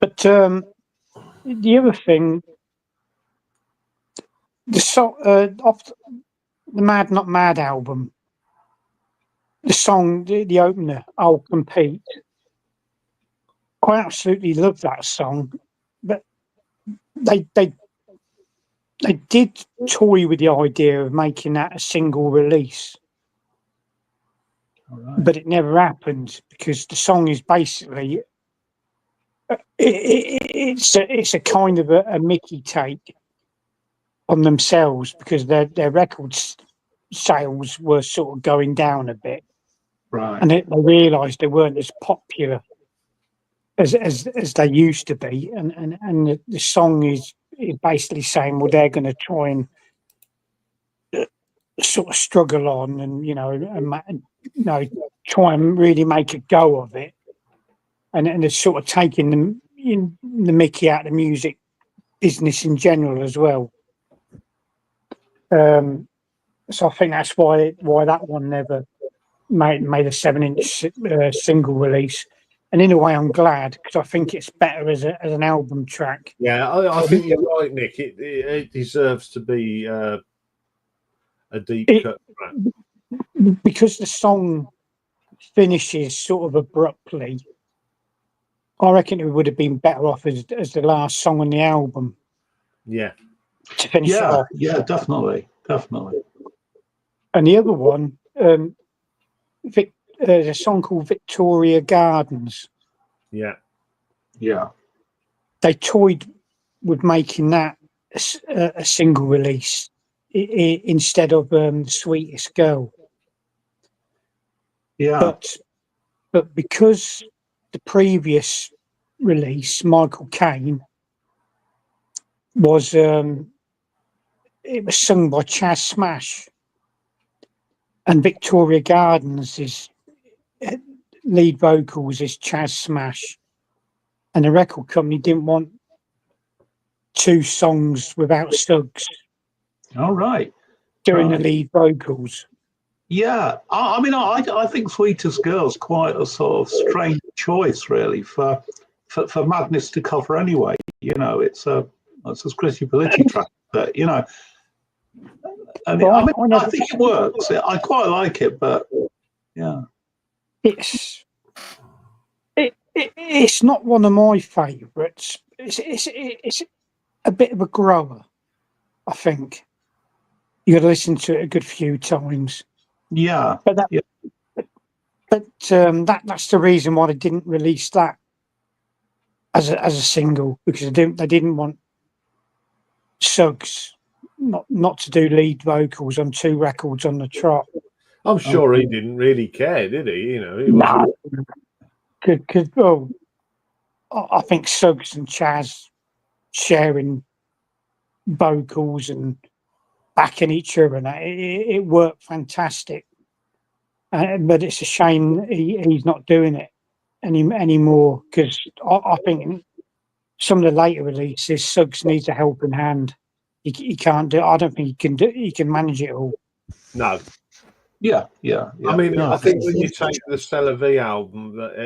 But the other thing, off the Mad Not Mad album, the song, the opener, I'll Compete. I absolutely love that song, but they did toy with the idea of making that a single release, All right. but it never happened because the song is basically it's a kind of a Mickey take on themselves because their records sales were sort of going down a bit, Right. and they realised they weren't as popular as they used to be, and the song is basically saying, well, they're going to try and sort of struggle on, and try and really make a go of it, and it's sort of taking the Mickey out of the music business in general as well. So I think that's why that one never made a 7-inch single release. And in a way, I'm glad because I think it's better as an album track. Yeah, I think you're right, Nick. It deserves to be a deep cut track. Because the song finishes sort of abruptly. I reckon it would have been better off as the last song on the album. Yeah. To finish it off. Yeah, definitely. And the other one, there's a song called Victoria Gardens. Yeah. They toyed with making that a single release instead of The Sweetest Girl. Yeah. But because the previous release, Michael Caine, was it was sung by Chas Smash, and Victoria Gardens is lead vocals is Chas Smash, and the record company didn't want two songs without Suggs All right. doing the lead vocals. Yeah, I mean, I think "Sweetest Girl's" quite a sort of strange choice, really, for Madness to cover anyway. You know, it's a Chrissy Bellicci track, but you know, I think it works. I quite like it, but yeah, It's not one of my favourites. It's a bit of a grower, I think. You got to listen to it a good few times. yeah, But that's the reason why they didn't release that as a single, because they didn't want Suggs not to do lead vocals on two records on the trot. I'm sure he didn't really care, did he? You know, he No, because I think Suggs and Chas sharing vocals and backing each other, and it worked fantastic. But it's a shame he's not doing it anymore, because I think in some of the later releases, Suggs needs a helping hand. He can't do. I don't think he can manage it all. No. Yeah. I mean, No, I think when you take the Stella V album, that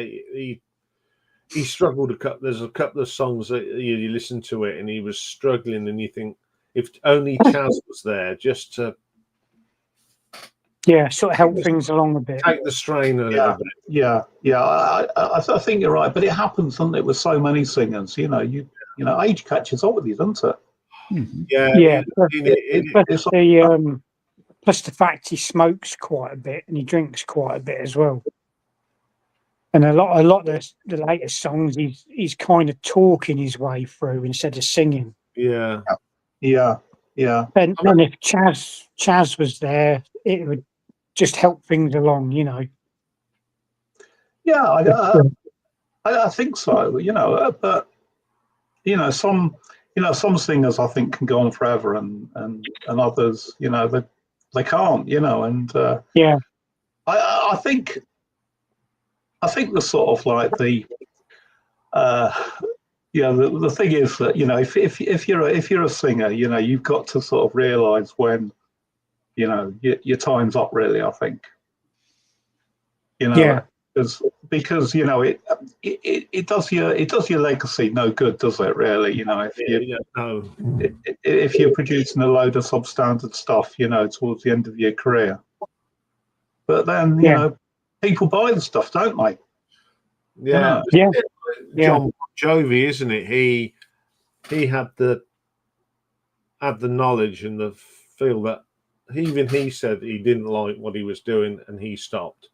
he struggled a couple. There's a couple of songs that you listen to it, and he was struggling, and you think if only Chas was there just to sort of help things along a bit. take the strain a little bit. Yeah. I think you're right, but it happens, doesn't it, with so many singers? You know, age catches up with you, doesn't it? Yeah. Plus the fact he smokes quite a bit and he drinks quite a bit as well. And a lot of the latest songs, he's kind of talking his way through instead of singing. Yeah. And if Chas was there, it would just help things along, you know. Yeah, I think so. You know, but some singers I think can go on forever, and others, they can't. And I think the sort of like the the thing is that if you're a singer, you've got to sort of realise when your time's up. Really, I think. Because it does your legacy no good, does it? Really, if you're producing a load of substandard stuff, towards the end of your career. But then people buy the stuff, don't they? Yeah. Yeah. John Jovi, isn't it? He had the knowledge and the feel that even he said he didn't like what he was doing and he stopped.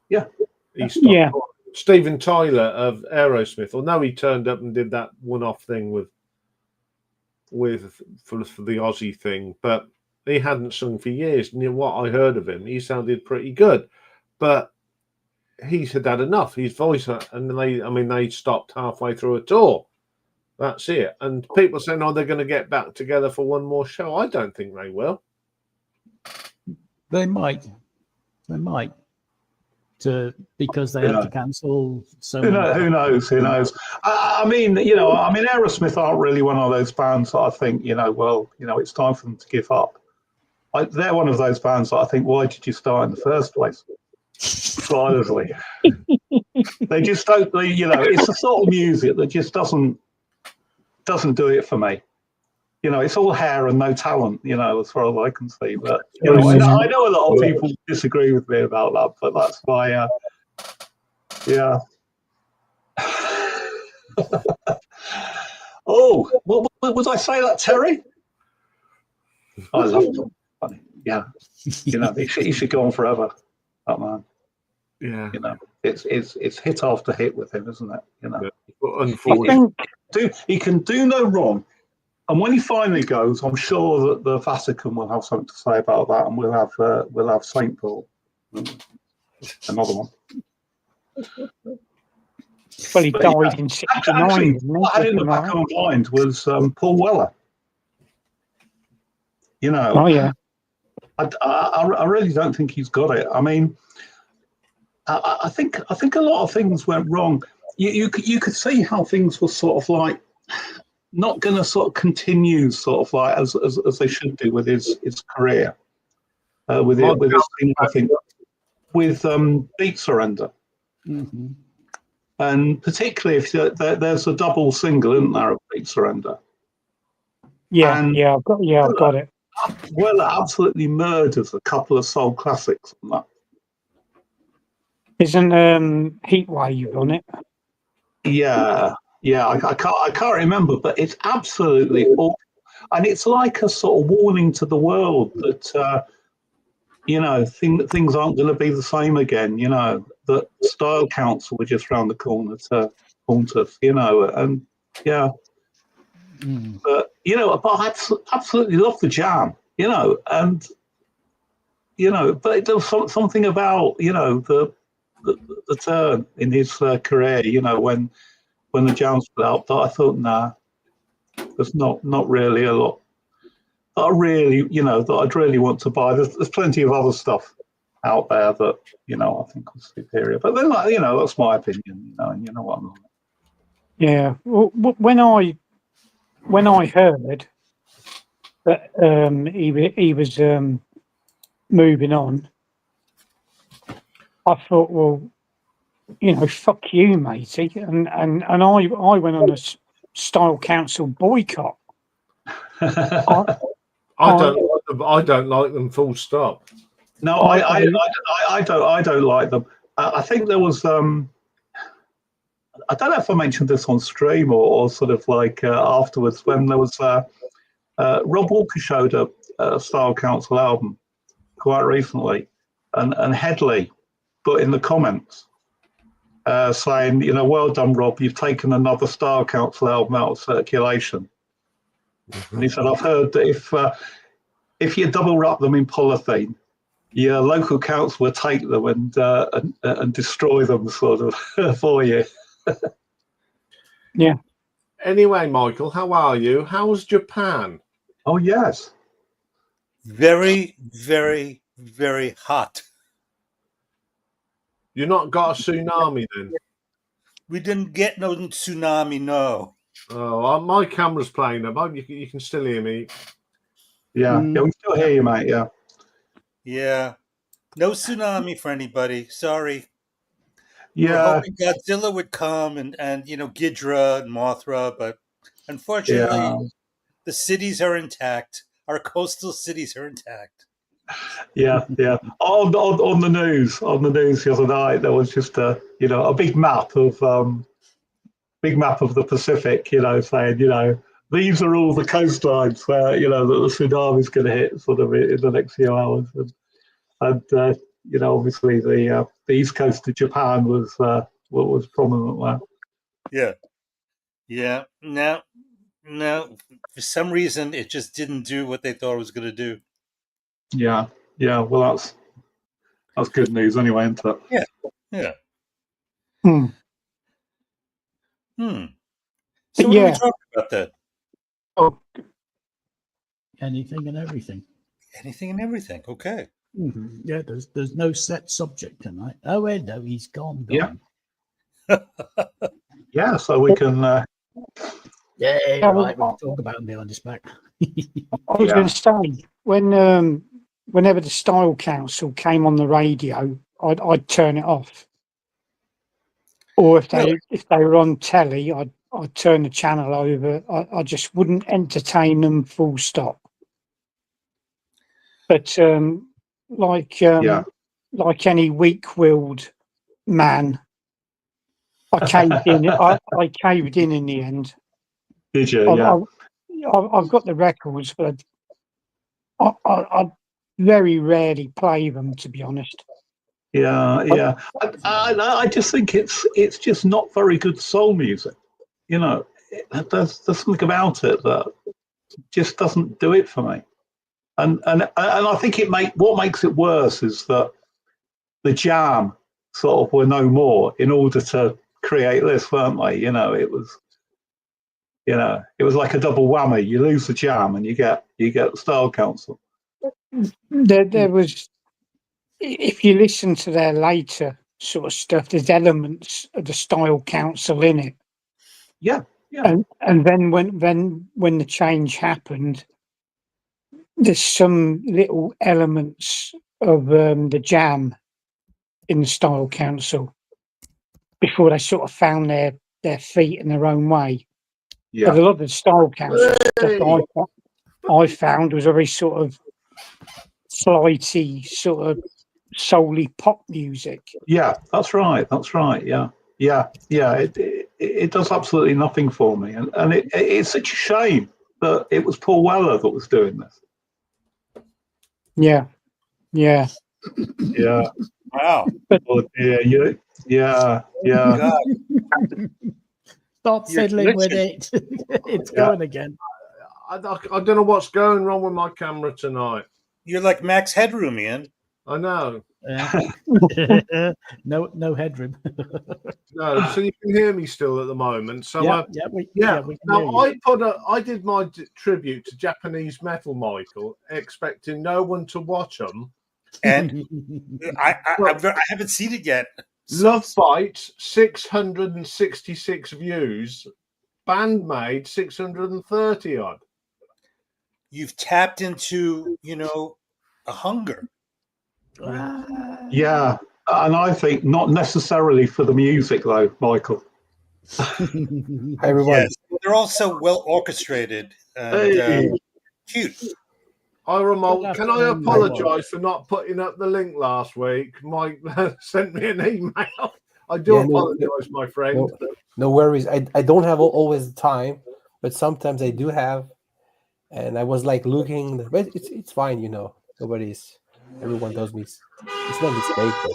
Yeah. He stopped. Yeah. Steven Tyler of Aerosmith, although he turned up and did that one-off thing for the Aussie thing, but he hadn't sung for years. And what I heard of him, he sounded pretty good, but he had had enough. His voice, and they stopped halfway through a tour. That's it. And people saying, "Oh, they're going to get back together for one more show." I don't think they will. They might. They might. Because they had to cancel so Who many. knows? Who knows? I mean, Aerosmith aren't really one of those bands that I think, it's time for them to give up. They're one of those bands that I think, why did you start in the first place? Honestly, they just don't. It's the sort of music that just doesn't do it for me. It's all hair and no talent. As far as I can see. But I know a lot of people disagree with me about that. But that's why. Yeah. Oh, what was I say that, Terry? I love him. Yeah. He should go on forever. That man. Yeah. It's hit after hit with him, isn't it? But unfortunately, He can do no wrong. And when he finally goes, I'm sure that the Vatican will have something to say about that, and we'll have Saint Paul, another one. Well, he died in '69. Actually, what I had in the back of my mind was Paul Weller. Oh yeah. I really don't think he's got it. I mean, I think a lot of things went wrong. You could see how things were sort of like not going to sort of continue sort of like as they should do with his career, with his thing, I think, with Beat Surrender. Mm-hmm. And particularly if there's a double single, isn't there, of Beat Surrender? Yeah, and I've got it. Weller absolutely murders a couple of soul classics on that. Isn't Heatwave on it? Yeah, I can't remember, but it's absolutely awful, and it's like a sort of warning to the world that things aren't going to be the same again. That Style Council were just round the corner to haunt us. And yeah, but I absolutely love the Jam. And but there was something about the turn in his career. When the Jam split up, that I thought, nah, there's not really a lot that I'd really want to buy. There's plenty of other stuff out there that I think was superior. But then, that's my opinion. And you know what I'm like. Yeah. Well, when I heard that he was moving on, I thought, well, fuck you, matey, and I went on a Style Council boycott. I don't like them. Full stop. No, I don't like them. I think there was I don't know if I mentioned this on stream or sort of like afterwards when there was Rob Walker showed a Style Council album quite recently, and Headley put in the comments saying, well done, Rob, you've taken another Style Council album out of circulation. And he said, I've heard that if you double wrap them in polythene, your local council will take them and destroy them sort of for you. Yeah. Anyway, Michael, how are you? How's Japan? Oh, yes. Very, very, very hot. You not got a tsunami then? We didn't get no tsunami, no. Oh, my camera's playing up. You can still hear me. Yeah, we still hear you, mate. Yeah. Yeah. No tsunami for anybody. Sorry. We were Yeah. hoping Godzilla would come and Ghidra and Mothra, but unfortunately, the cities are intact. Our coastal cities are intact. Yeah, yeah. On the news the other night, there was just a big map of the Pacific, saying these are all the coastlines where that the tsunami's going to hit sort of in the next few hours, and obviously the east coast of Japan was prominent there. Yeah. Yeah. No. For some reason, it just didn't do what they thought it was going to do. Yeah, yeah. Well, that's good news anyway, isn't it? Yeah. Hmm. So But what are we yeah, talking about then? oh, Anything and everything. Anything and everything. Okay. Yeah, there's no set subject tonight. Oh, wait, no, he's gone. Yeah. Yeah, so we can. Yeah, Yeah, right. We can talk about him behind his back. I was going to say, whenever the Style Council came on the radio, I'd turn it off. Or if Really? they were on telly, I'd turn the channel over. I just wouldn't entertain them full stop. But like any weak-willed man, I caved in. I caved in the end. Did you? Yeah. I've got the records, but I very rarely play them, to be honest. Yeah. I just think it's just not very good soul music. There's something about it that just doesn't do it for me. And I think what makes it worse is that the Jam sort of were no more in order to create this, weren't they? It was like a double whammy. You lose the Jam and you get the Style Council. There was, if you listen to their later sort of stuff, there's elements of the Style Council in it. Yeah. And then when the change happened, there's some little elements of the Jam in the Style Council before they sort of found their feet in their own way. Yeah. But a lot of the Style Council stuff I found was very sort of flighty, sort of soul-y pop music. Yeah, that's right. Yeah. It does absolutely nothing for me, and it's such a shame that it was Paul Weller that was doing this. Yeah. Yeah. Wow. Oh dear. Yeah. God. Stop You're fiddling with glitching. it. It's Yeah. going again. I don't know what's going wrong with my camera tonight. You're like Max Headroom, Ian. I know. Yeah. No headroom. No, so you can hear me still at the moment. So we can now hear you. I did my tribute to Japanese metal, Michael, expecting no one to watch them. And I haven't seen it yet. Love Bites 666 views, Bandmade 630 odd. You've tapped into, a hunger. Yeah, and I think not necessarily for the music though, Michael. Hi, everyone. Yes, they're all so well orchestrated and Hey. cute. Hi, Ramon. Can I apologise for not putting up the link last week? Mike sent me an email. I do apologise, my friend. No worries. I don't have always the time, but sometimes I do have. And I was like looking, but it's fine, everyone does me. It's not a mistake, but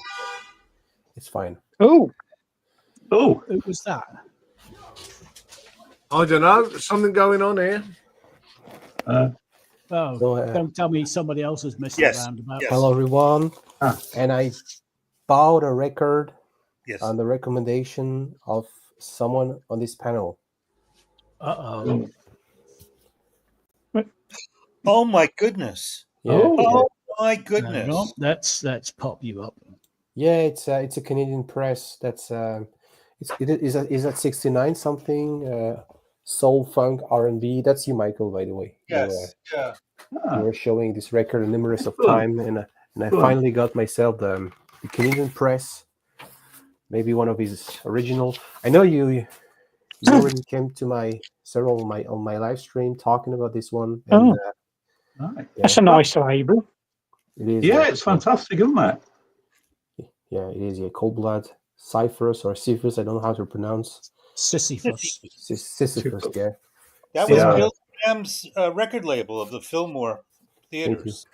it's fine. Oh, Oh, Who was that? I don't know. There's something going on here. Oh, So, don't tell me somebody else is messing Yes, around about. yes. hello, everyone. And I bought a record Yes. on the recommendation of someone on this panel. Uh-oh. Oh my goodness. Yeah, Oh my Hang goodness. on, let's pop you up. yeah, it's a Canadian press. That's is at 69 something. Soul, funk, R&B. That's you, Michael, by the way. Yes. Yeah. You were showing this record numerous of time, and I finally got myself the Canadian press. Maybe one of his original. I know you already came to my live stream talking about this one. And, right. that's a nice label. It is. Yeah, it's fantastic, isn't it? Yeah, it is. Yeah, Cold Blood, Cyphers or Cephas. I don't know how to pronounce. Sisyphus. Sisyphus. Yeah. That So, was Yeah. Bill Graham's record label of the Fillmore Thank you. theaters.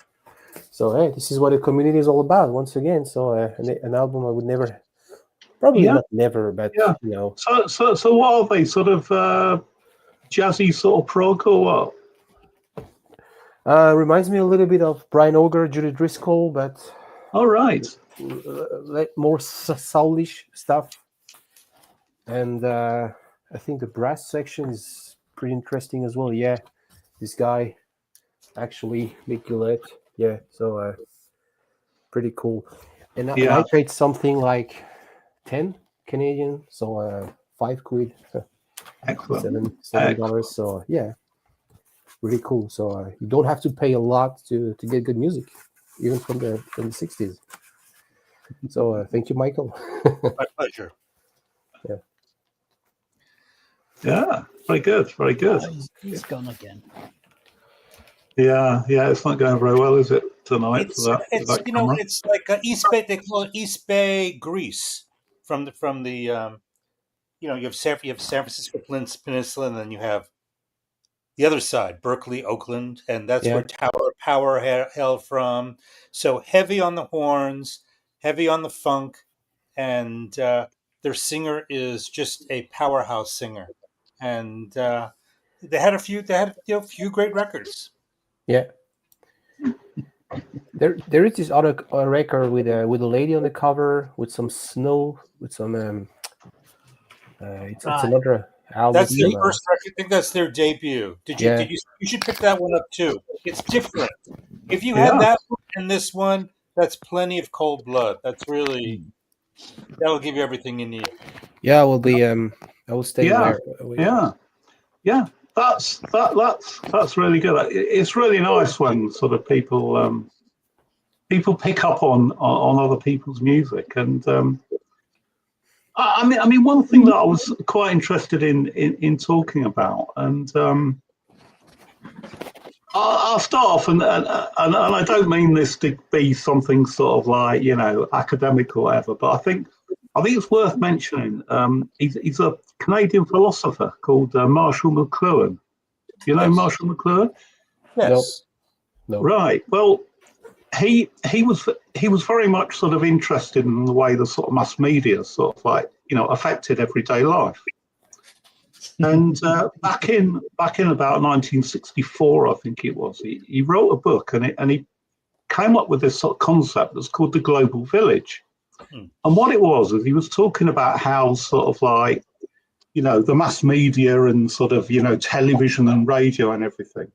So hey, this is what a community is all about. Once again, so an album I would never, probably Yeah. not never, but Yeah. you know, So what are they? Sort of jazzy sort of prog or what? reminds me a little bit of Brian Auger, Judy Driscoll, but All right. more soulish stuff. And I think the brass section is pretty interesting as well. Yeah, this guy actually Mick Gillette. Yeah, so pretty cool. And Yeah. I paid something like 10 Canadian, so £5, Excellent. $7. So yeah, really cool. So you don't have to pay a lot to get good music, even from the 60s. So thank you, Michael. My pleasure. Yeah. Very good. Very good. Oh, he's gone again. Yeah. Yeah. It's not going very well, is it, tonight? It's for that you know, camera? it's like East Bay. They call it East Bay Greece from the you know, you have San Francisco Peninsula, and then you have the other side, Berkeley, Oakland, and that's Yeah. where Tower Power hailed from. So heavy on the horns, heavy on the funk, and their singer is just a powerhouse singer, and they had a few few great records. Yeah. There is this other record with a lady on the cover with some snow, with some it's another album. That's their first record. I think that's their debut. Yeah. You should pick that one up too. It's different. If you had that one and this one, that's plenty of cold blood. That's really that'll give you everything you need. Yeah, I will be I will stay Yeah. where Yeah. Yeah. That's really good. It's really nice when sort of people pick up on other people's music, and I mean one thing that I was quite interested in talking about, and I'll start off, and I don't mean this to be something sort of like, you know, academic or whatever, but I think it's worth mentioning. He's a Canadian philosopher called Marshall McLuhan. You know Marshall McLuhan? Yes. No. Right. Well, he was very much sort of interested in the way the sort of mass media sort of like, you know, affected everyday life. And back in about 1964, I think it was, he wrote a book, and he came up with this sort of concept that's called the global village. And what it was is he was talking about how sort of like, you know, the mass media and sort of, you know, television and radio and everything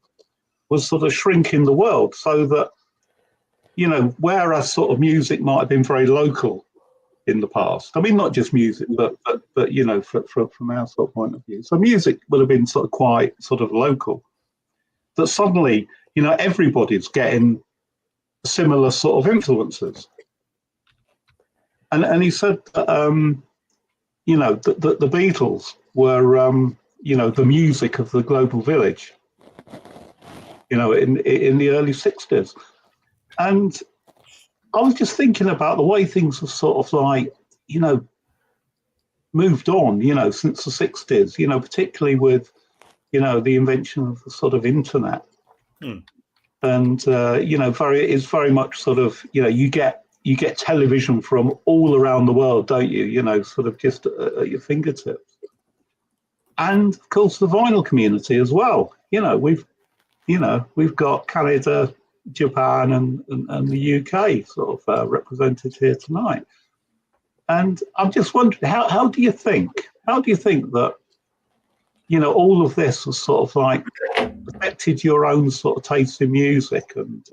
was sort of shrinking the world, so that, you know, whereas sort of music might have been very local in the past. I mean, not just music, but you know, from our sort of point of view. So music would have been sort of quite sort of local. That suddenly, you know, everybody's getting similar sort of influences. And he said, you know, the Beatles were, you know, the music of the global village, you know, in the early 60s. And I was just thinking about the way things have sort of like, you know, moved on, you know, since the 60s, you know, particularly with, you know, the invention of the sort of internet. And, you know, it's very much sort of, you know, you get television from all around the world, don't you? You know, sort of just at your fingertips. And of course, the vinyl community as well. You know, we've got Canada, Japan, and the UK sort of represented here tonight. And I'm just wondering, how do you think that, you know, all of this has sort of like affected your own sort of taste in music and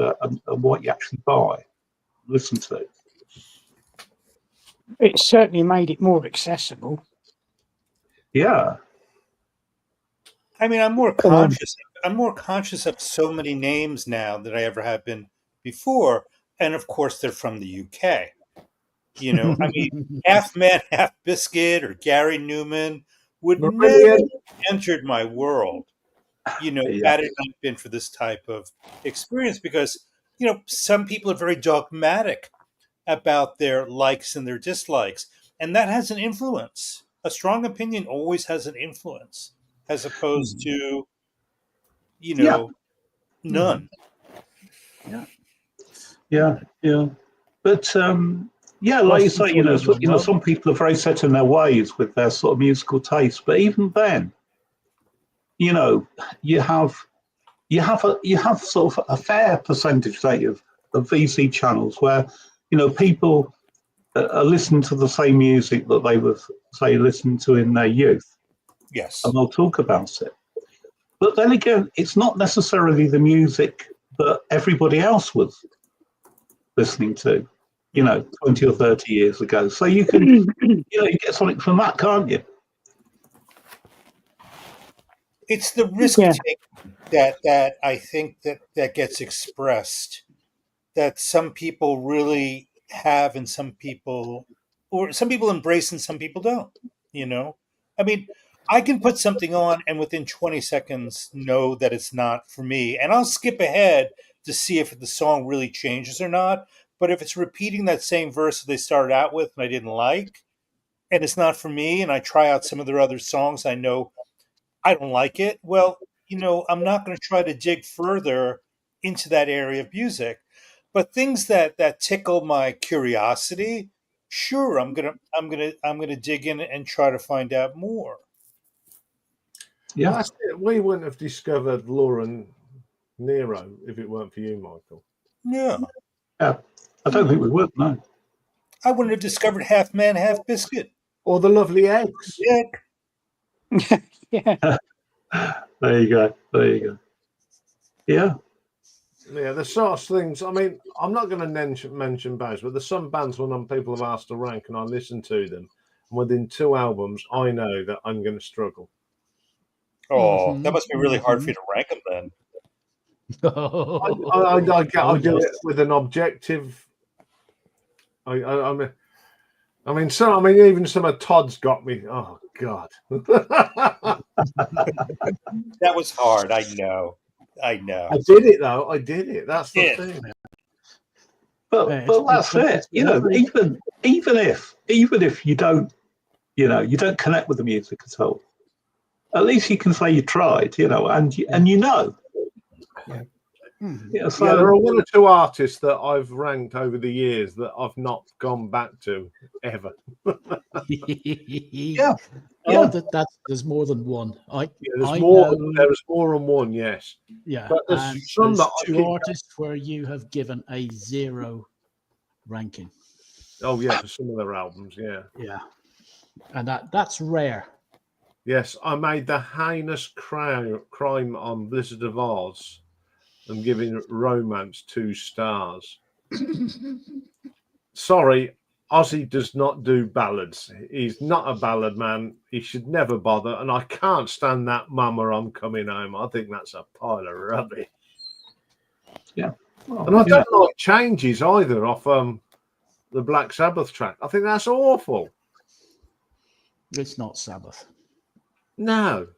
what you actually buy, listen to? It certainly made it more accessible. Yeah. I mean, I'm more conscious. I'm more conscious of so many names now than I ever have been before, and of course, they're from the UK. You know, I mean, Half Man, Half Biscuit, or Gary Newman would never have entered my world. You know, had it not been for this type of experience, because some people are very dogmatic about their likes and their dislikes, and that has an influence. A strong opinion always has an influence, as opposed to, Yeah. none. Yeah. But yeah, like you say, some people are very set in their ways with their sort of musical taste. But even then, you have sort of a fair percentage, say, of VC channels where people are listening to the same music that they were, say, listening to in their youth, Yes. and they'll talk about it. But then again, it's not necessarily the music that everybody else was listening to, 20 or 30 years ago. So you can, you get something from that, can't you? It's the risk taking that I think that gets expressed, that some people really have, and some people embrace and some people don't. I mean, I can put something on and within 20 seconds know that it's not for me, and I'll skip ahead to see if the song really changes or not. But if it's repeating that same verse that they started out with and I didn't like, and it's not for me, and I try out some of their other songs, I know I don't like it. Well, I'm not going to try to dig further into that area of music. But things that tickle my curiosity, sure, I'm gonna dig in and try to find out more. Yeah. That's it. We wouldn't have discovered Lauren Nero if it weren't for you, Michael. Yeah, Yeah. I don't think we would, no. I wouldn't have discovered Half Man, Half Biscuit. Or the lovely eggs. Yeah, Yeah. There you go. Yeah. Yeah, there's such things. I mean, I'm not going to mention bands, but there's some bands when people have asked to rank and I listen to them, and within 2 albums, I know that I'm going to struggle. Oh, that must be really hard for you to rank them then. I do it with an objective. I mean, even some of Todd's got me. Oh God, That was hard. I know. I did it though. I did it. That's the thing. But that's it. Even if you don't, you don't connect with the music at all, at least you can say you tried, and you know. Yeah. So there are 1 or 2 artists that I've ranked over the years that I've not gone back to ever. Yeah. There's more than one. There's more than one. Yes. Yeah, but there's some that 2 artists where you have given a 0 ranking. Oh yeah, for some of their albums, yeah. Yeah, and that's rare. Yes, I made the heinous crime on Blizzard of Oz and giving Romance 2 stars. Sorry, Ozzy does not do ballads. He's not a ballad man. He should never bother. And I can't stand that Mama, I'm Coming Home. I think that's a pile of rubbish. Yeah. Well, and I don't like Changes either off the Black Sabbath track. I think that's awful. It's not Sabbath. No.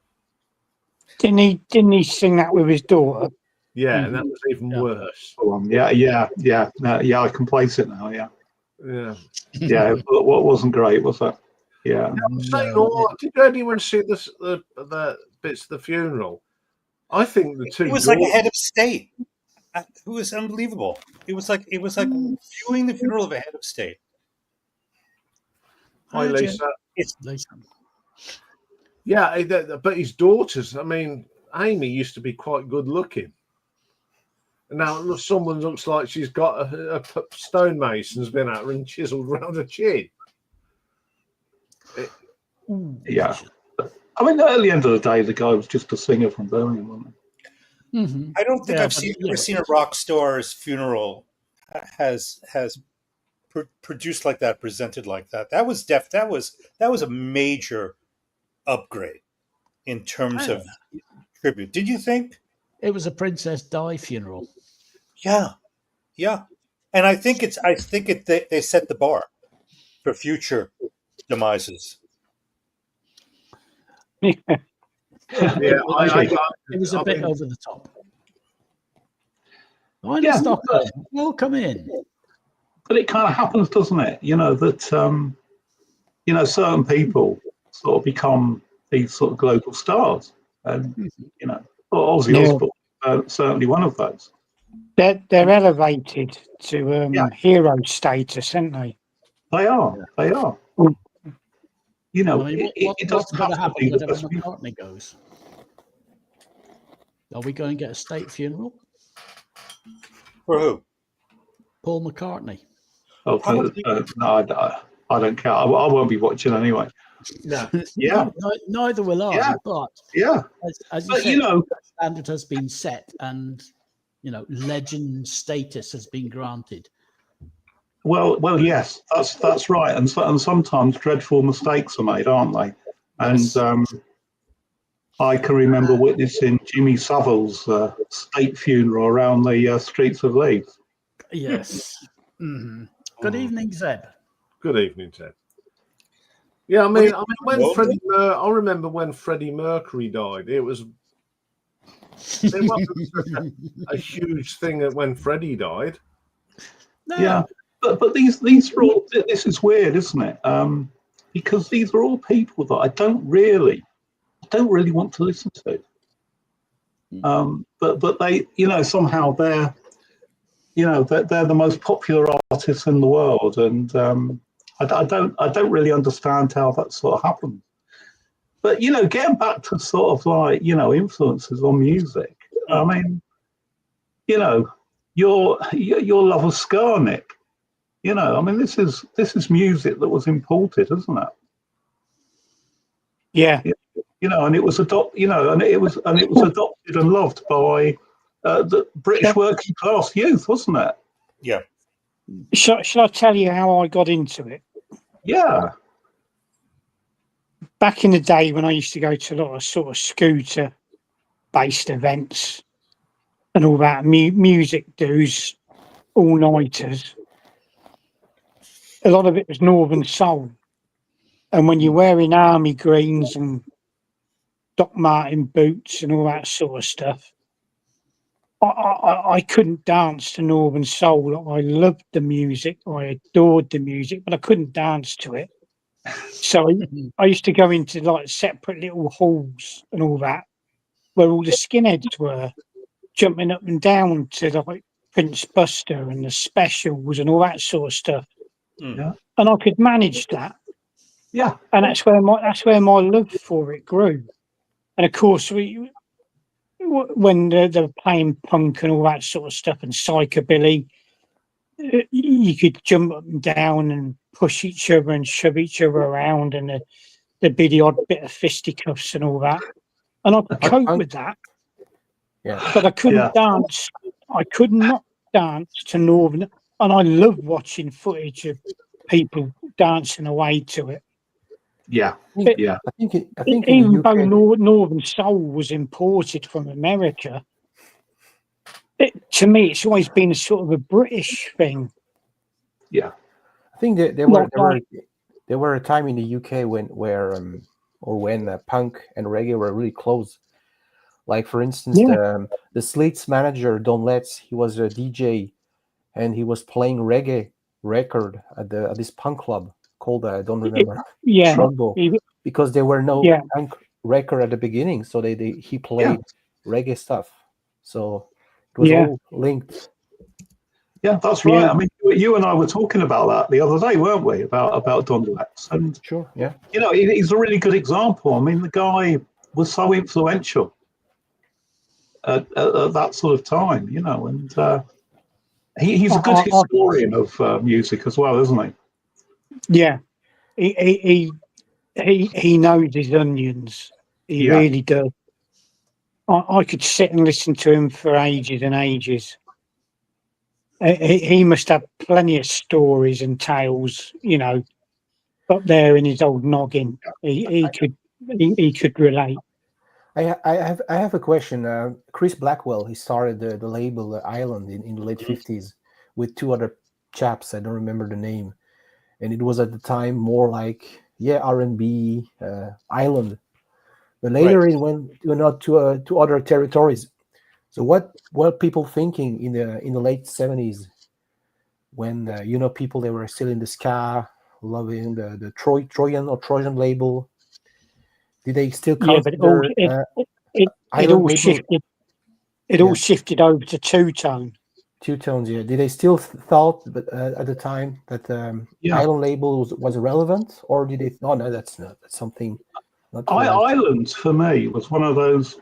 Didn't he sing that with his daughter? Yeah, and that was even worse. Yeah, I can place it now. Yeah. But what wasn't great was that? Yeah. Did anyone see the bits of the funeral? I think the 2. It was like a head of state. It was unbelievable. It was like viewing the funeral of a head of state. Hi, Lisa. It's Lisa. Yeah, but his daughters. I mean, Amy used to be quite good looking. Now someone looks like she's got a stonemason's been at her and chiseled around her chin. Yeah. I mean, at the end of the day, the guy was just a singer from Birmingham, wasn't he? Mm-hmm. I don't think I've ever seen a rock star's funeral has produced like that, presented like that. That was a major upgrade in terms of tribute. Did you think? It was a Princess Di funeral. Yeah, and I think they set the bar for future demises. It was a bit over the top. I'm Yeah, in Stockholm. Welcome in. but it kind of happens, doesn't it? That certain people sort of become these sort of global stars, and Ozzy Yeah. Osbourne certainly one of those. They're elevated to Yeah. hero status, aren't they? They are. They are. Mm. You know, I mean, it what's doesn't going have to to be happen the whenever best music. McCartney goes? Are we going to get a state funeral? For who? Paul McCartney. Oh, Probably. no, I don't care. I won't be watching anyway. No. Yeah. Neither will I. Yeah. But Yeah. as you But said, you know, the standard has been set, and legend status has been granted. well, yes, that's right. And sometimes dreadful mistakes are made, aren't they? Yes. And I can remember witnessing Jimmy Savile's state funeral around the streets of Leeds. Yes. Mhm. Good evening, Zeb. Good evening, Ted. Yeah, I mean, when I remember when Freddie Mercury died. It wasn't such a huge thing that when Freddie died. No. Yeah, but these are all. This is weird, isn't it? Because these are all people that I don't really want to listen to. But they, somehow they're the most popular artists in the world, and I don't really understand how that sort of happened. But getting back to sort of like influences on music. I mean, your love of ska, Nick. I mean, this is music that was imported, isn't it? Yeah. And it was adopted and loved by the British working class youth, wasn't it? Yeah. Shall I tell you how I got into it? Yeah. Back in the day when I used to go to a lot of sort of scooter-based events and all that, music do's, all-nighters, a lot of it was Northern Soul. And when you're wearing army greens and Doc Martin boots and all that sort of stuff, I couldn't dance to Northern Soul. I loved the music, I adored the music, but I couldn't dance to it. So I used to go into like separate little halls and all that, where all the skinheads were jumping up and down to like Prince Buster and the Specials and all that sort of stuff. Yeah. And I could manage that. Yeah. And that's where my love for it grew. And of course, when they're playing punk and all that sort of stuff and psychobilly, you could jump up and down and push each other and shove each other around, and there'd be the odd bit of fisticuffs and all that. And I could cope with that. Yeah. But I couldn't dance. I could not dance to Northern. And I love watching footage of people dancing away to it. Yeah. I think in Even the though UK, Northern Soul was imported from America, to me, it's always been a sort of a British thing. Yeah. I think there were a time in the UK when punk and reggae were really close. Like for instance, the Slates manager Don Letts, he was a DJ, and he was playing reggae record at this punk club called I don't remember. Trumbo, because there were no punk record at the beginning, so he played reggae stuff. So it was all linked. Yeah, that's right. I mean, you and I were talking about that the other day, weren't we? About Don Letts, and sure, yeah. He's a really good example. I mean, the guy was so influential at that sort of time, and he's a good historian of music as well, isn't he? Yeah, he knows his onions. He really does. I could sit and listen to him for ages and ages. He must have plenty of stories and tales, up there in his old noggin. He could relate. I have a question. Chris Blackwell, he started the label Island in the late 50s with two other chaps. I don't remember the name, and it was at the time more like R&B Island. But later it went out to other territories. So what were people thinking in the late 70s when people, they were still in the ska, loving the Trojan label? Did they still Yeah, but it all consider it Island all label shifted. It Yeah. all shifted over to two-tone. two tones? Yeah. Did they still thought at the time that Yeah. Island label was relevant, or did they? Oh no, that's something. Not for us. Island for me was one of those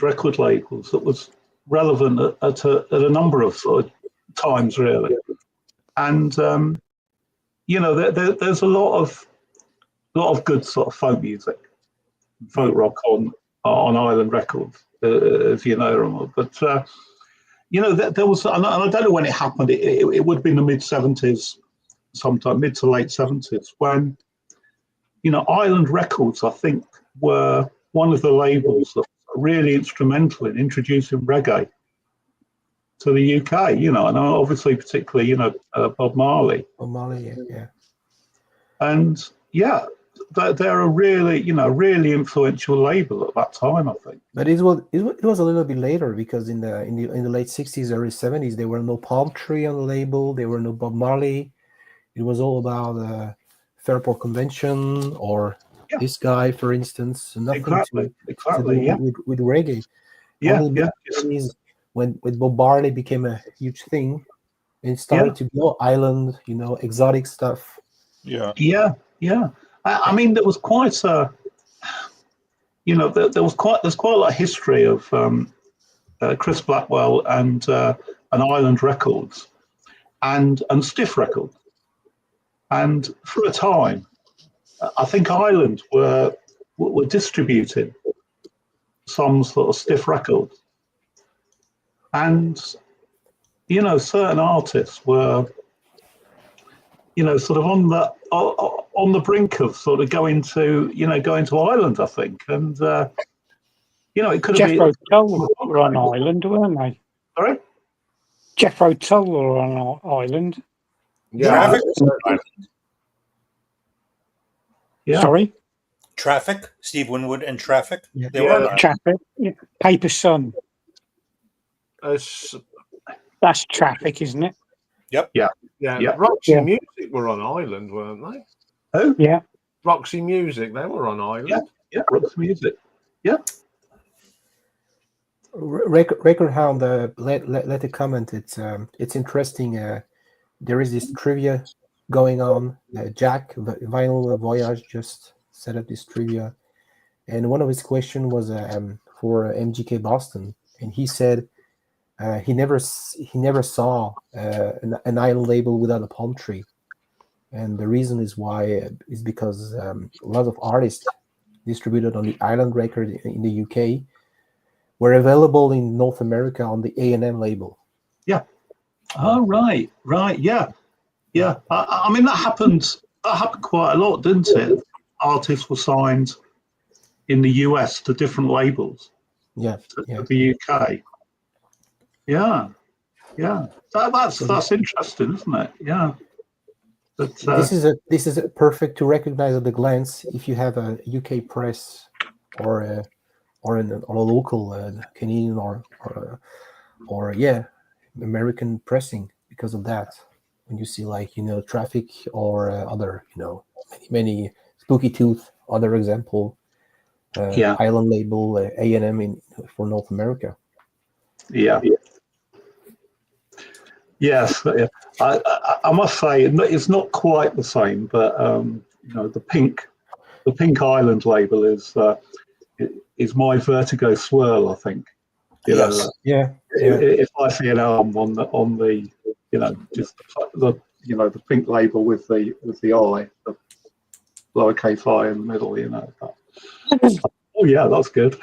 record labels that was relevant at a number of sort of times, really. And there's a lot of good sort of folk music, folk rock on Island Records, as you know, Ramon. But there was, and I don't know when it happened. It would have been the mid-70s, sometime mid to late 70s, when Island Records, I think, were one of the labels that were really instrumental in introducing reggae to the UK. And obviously, particularly, Bob Marley. Bob Marley, yeah. And yeah, they're a really influential label at that time, I think. But it was a little bit later, because in the late 60s, early 70s, there were no Palm Tree on the label. There were no Bob Marley. It was all about Fairport Convention or this guy, for instance. Nothing to do with reggae. Only in the 80s, when Bob Marley became a huge thing, and it started to go island, exotic stuff. Yeah. I mean, there was quite a, there's quite a lot of history of Chris Blackwell and Island Records and Stiff Records. And for a time, I think Island were distributing some sort of Stiff Records, and certain artists were sort of on the brink of sort of going to Ireland, I think, and it could have been. Jethro Tull were on Ireland, weren't they? Sorry, Jethro Tull were on Ireland. Yeah. Yeah. Sorry, Traffic, Steve Winwood and Traffic. Yeah. They were on Traffic. Yeah. Paper Sun. That's Traffic, isn't it? Yep. Yeah. Roxy Music were on Island, weren't they? Oh, yeah. Roxy Music, they were on Island. Yeah, Roxy Music. Yeah. Record Hound, let a comment. It's interesting. There is this trivia going on. Jack Vinyl Voyage just set up this trivia, and one of his questions was for MGK Boston, and he said he never saw an island label without a palm tree, and the reason is because a lot of artists distributed on the Island record in the UK were available in North America on the A&M label. Yeah. Oh, right. Yeah. I mean, that happened quite a lot, didn't it? Artists were signed in the US to different labels. Yeah. To the UK. Yeah. That's interesting, isn't it? Yeah. But, this is perfect to recognize at a glance if you have a UK press or a local Canadian or American pressing, because of that. When you see Traffic or other many Spooky Tooth, other example, Island label, A&M for North America. Yeah. Yes, I must say it's not quite the same, but the Pink Island label is my Vertigo swirl, I think. Yes. If I see an arm on the just the pink label with the I, the lowercase I in the middle, Oh yeah, that's good.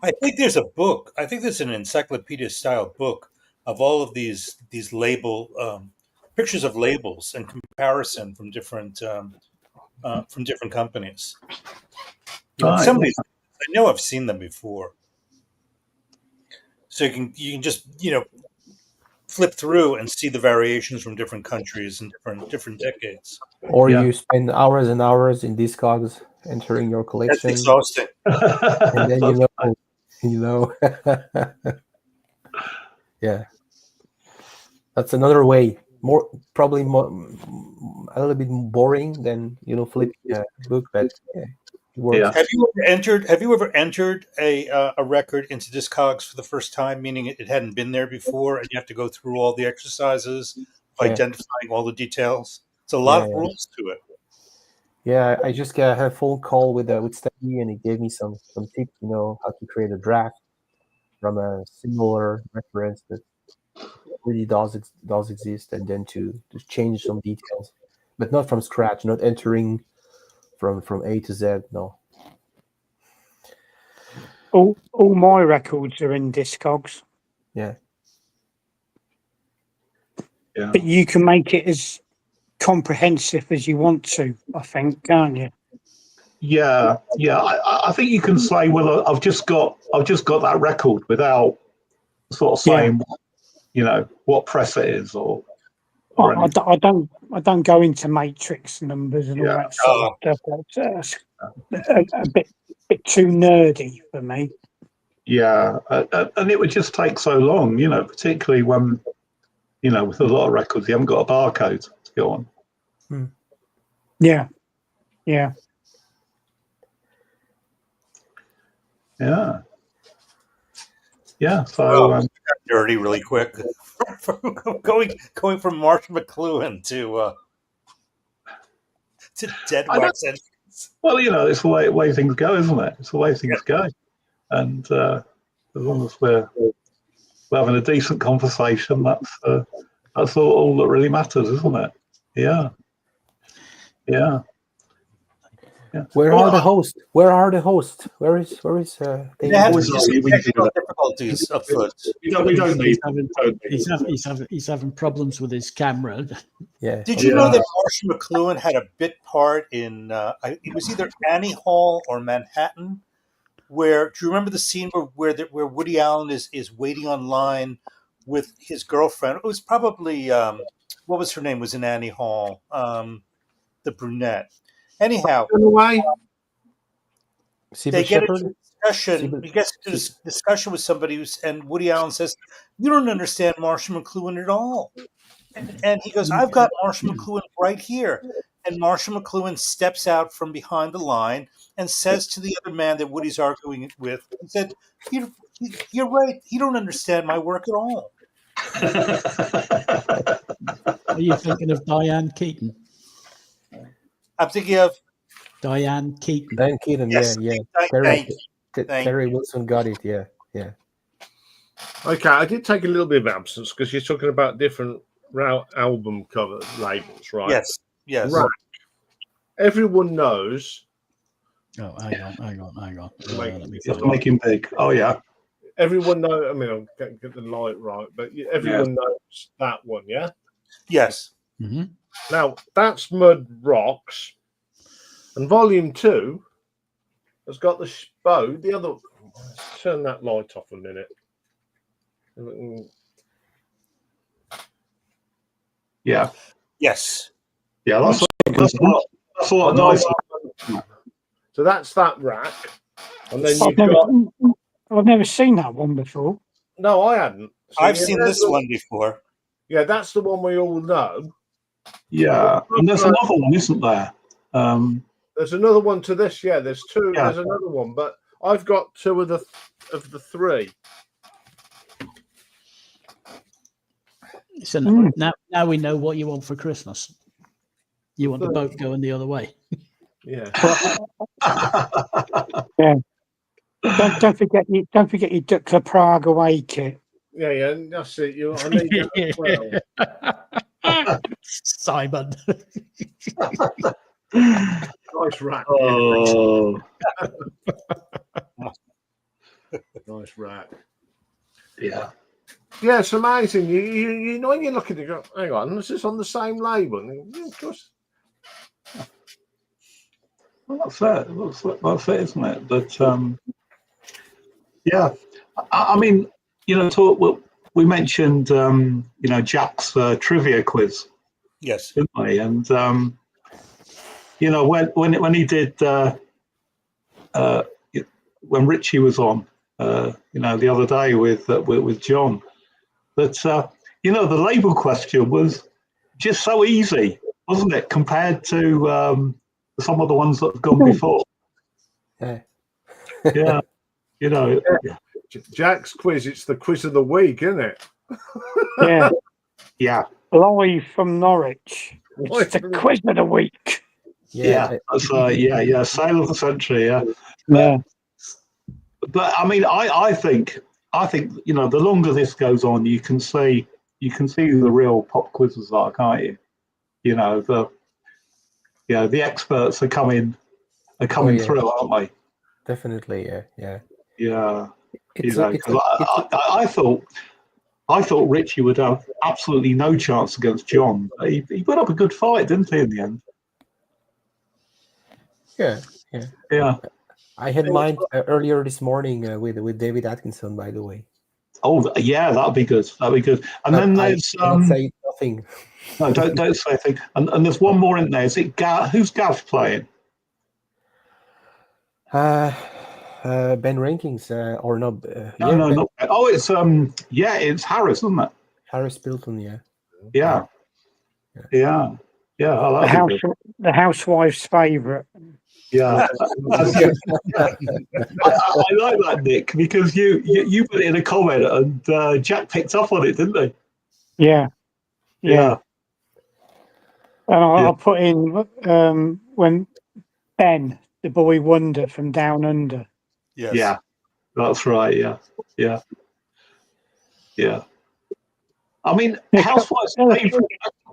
I think there's a book. I think there's an encyclopedia style book of all of these label pictures of labels and comparison from different companies. Some of these, I know I've seen them before. So you can just flip through and see the variations from different countries and different decades. Or you spend hours and hours in Discogs entering your collection. That's exhausting. And then you know. Yeah, that's another way. Probably more, a little bit boring than flipping a book, but yeah, it works. Yeah. Have you ever entered a record into Discogs for the first time, meaning it hadn't been there before, and you have to go through all the exercises of Yeah. identifying all the details? It's a lot Yeah, of yeah. rules to it. Yeah, I just had a phone call with Steady, and he gave me some tips, how to create a draft from a similar reference that really does exist, and then to change some details, but not from scratch, not entering from A to Z. No. All my records are in Discogs, Yeah. Yeah. but you can make it as comprehensive as you want to, I think, can't you? Yeah, yeah. I think you can say, well, I've just got that record without sort of saying, what press it is or I anything. don't go into matrix numbers and all Yeah. that sort of stuff. That's a bit too nerdy for me. Yeah, and it would just take so long, particularly when, with a lot of records, you haven't got a barcode to go on. Yeah, yeah. Yeah. Yeah. So Well, dirty really quick. going from Marsh McLuhan to Dead Wax Engines. well, it's the way things go, isn't it? It's the way things go, and as long as we're having a decent conversation, that's all that really matters, isn't it? Yeah. Yeah. Yeah. Where are the hosts? Where are the hosts? Where is They have always just we can do technical that. difficulties afoot. We don't need. He's having problems with his camera. Yeah. Did you know that Marsh McLuhan had a bit part in? It was either Annie Hall or Manhattan. Where do you remember the scene where Woody Allen is waiting online with his girlfriend? It was probably what was her name? Was in Annie Hall, the brunette. Anyhow, they get into a discussion. He gets into this discussion with somebody, and Woody Allen says, "You don't understand Marshall McLuhan at all." And he goes, "I've got Marshall McLuhan right here." And Marshall McLuhan steps out from behind the line and says to the other man that Woody's arguing with, he said, "You're right. You don't understand my work at all." Are you thinking of Diane Keaton? I'm thinking of Diane Keaton. Diane Keaton, yes, yeah. Thank Terry Wilson got it, yeah. Okay, I did take a little bit of absence because you're talking about different album cover labels, right? Yes. Rack. Everyone knows. Oh, hang on. Let me You have to make him big. Oh yeah. Everyone knows. I mean, I'll get the light right, but everyone knows that one, yeah. Yes. Mm-hmm. Now that's Mud Rocks, and Volume 2 has got the bow. The other. Let's turn that light off a minute. Yeah. Yes. Yeah. That's a lot nicer. So that's that rack, and then I've never seen that one before. No, I hadn't. So I've seen this one before. Yeah, that's the one we all know. Yeah, and there's another one, isn't there? There's another one to this. Yeah, there's two. Yeah. There's another one, but I've got two of the three. So now we know what you want for Christmas. You want the boat going the other way. Yeah. Yeah. Don't forget your Duck to Prague away kit. Yeah, that's it. I need that as well. Simon. Nice rack. Oh. Nice rack. Yeah. Yeah, it's amazing. You know when you look at it, you go, hang on, this is on the same label. Yeah, of course. Well, that's it. That's it, isn't it? But yeah, I mean, we mentioned Jack's trivia quiz, Yes. didn't we? And when he did when Richie was on, the other day with John. But the label question was just so easy, wasn't it, compared to some of the ones that have gone before? Yeah. Yeah, Yeah. Jack's quiz, it's the quiz of the week, isn't it? Yeah. yeah, Live from Norwich. It's the quiz of the week. yeah. That's sale of the century. Yeah, Yeah. but I mean, I think the longer this goes on, you can see the real pop quizzes are, can't you? The experts are coming through, aren't they? Definitely, yeah. Yeah, It's because I thought Richie would have absolutely no chance against John. He put up a good fight, didn't he? In the end, yeah. yeah. I had mine earlier this morning with David Atkinson, by the way. Oh, yeah, that'd be good. That'd be good. And then there's cannot say nothing. no, don't say anything. And there's one more in there. Is it who's Gav playing? Ben Rankings or not? No, not. Oh, it's it's Harris, isn't it? Harris Pilton, yeah. Yeah. Oh, The housewife's favourite. yeah. I like that, Nick, because you put it in a comment and Jack picked up on it, didn't he? Yeah. And Yeah. I put in when Ben, the boy wonder from Down Under. Yes. Yeah, that's right. Yeah. I mean, Housewife's favourite,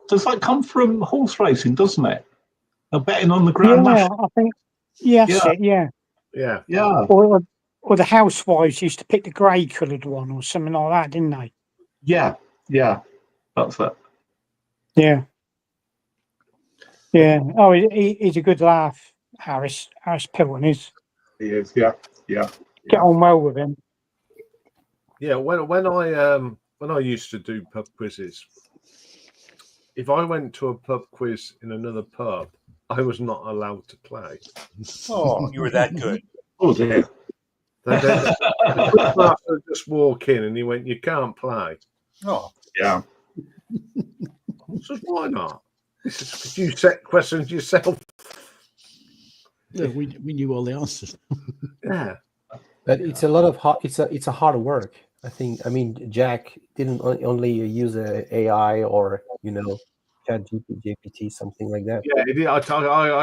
does that come from horse racing, doesn't it? Betting on the Grand National. I think. Yes, Yeah. yeah. Yeah. Or the housewives used to pick the grey coloured one or something like that, didn't they? Yeah. That's it. Yeah. Oh, he's a good laugh, Harris Pilton is. He is. Yeah. Get on well with him. Yeah, when I used to do pub quizzes, if I went to a pub quiz in another pub, I was not allowed to play. Oh, you were that good. Oh dear. The master would just walk in and he went, "You can't play." Oh, Yeah. I said, "Why not? This is because you set questions yourself." Yeah, we knew all the answers. Yeah. But it's a lot of it's a hard work. I mean, Jack didn't only use AI or Chat GPT, something like that. Yeah, it is. I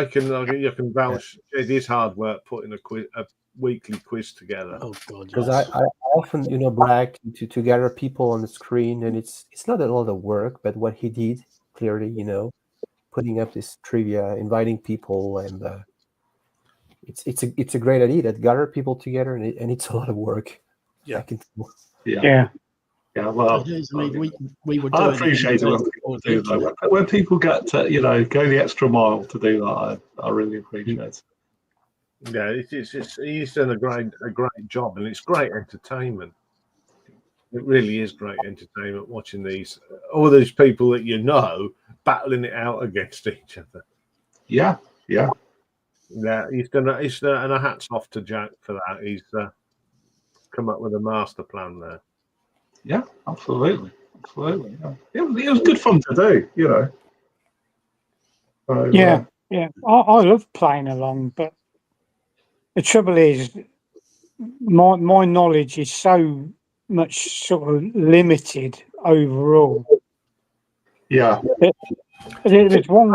can vouch. It is hard work putting a weekly quiz together. Oh God, Because yes. I often brag to gather people on the screen, and it's not a lot of work, but what he did clearly, putting up this trivia, inviting people, and it's a great idea that gather people together, and it's a lot of work. Yeah. Yeah. Well, we were. I appreciate it when people do that. When people get to go the extra mile to do that, I really appreciate it. Yeah, he's done a great job, and it's great entertainment. It really is great entertainment watching all these people that battling it out against each other. Yeah, he's done and a hats off to Jack for that. He's come up with a master plan there. Yeah, absolutely. Yeah. It was good fun to do, So, Yeah. I love playing along, but the trouble is, my knowledge is so much sort of limited overall. Yeah. There's one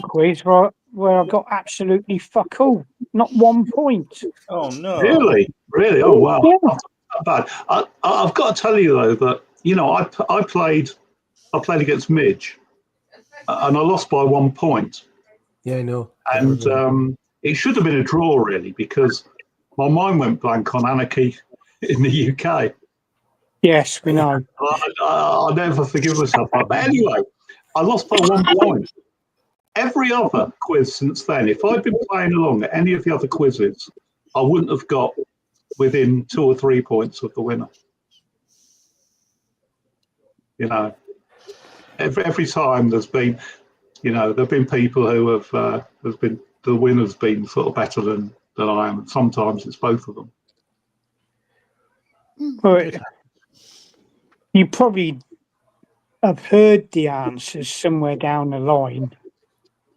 quiz where I got absolutely fuck all, not 1 point. Oh no! Really? Oh wow. Yeah. Not bad. I've got to tell you though that I played against Midge, and I lost by 1 point. Yeah, I know. And it should have been a draw really, because my mind went blank on Anarchy in the UK. Yes, we know. I'll never forgive myself. But anyway, I lost by 1 point. Every other quiz since then, if I'd been playing along at any of the other quizzes, I wouldn't have got within 2 or 3 points of the winner. Every time there's been, there've been people who have the winner's been sort of better than than I am. Sometimes it's both of them. Well, you probably have heard the answers somewhere down the line,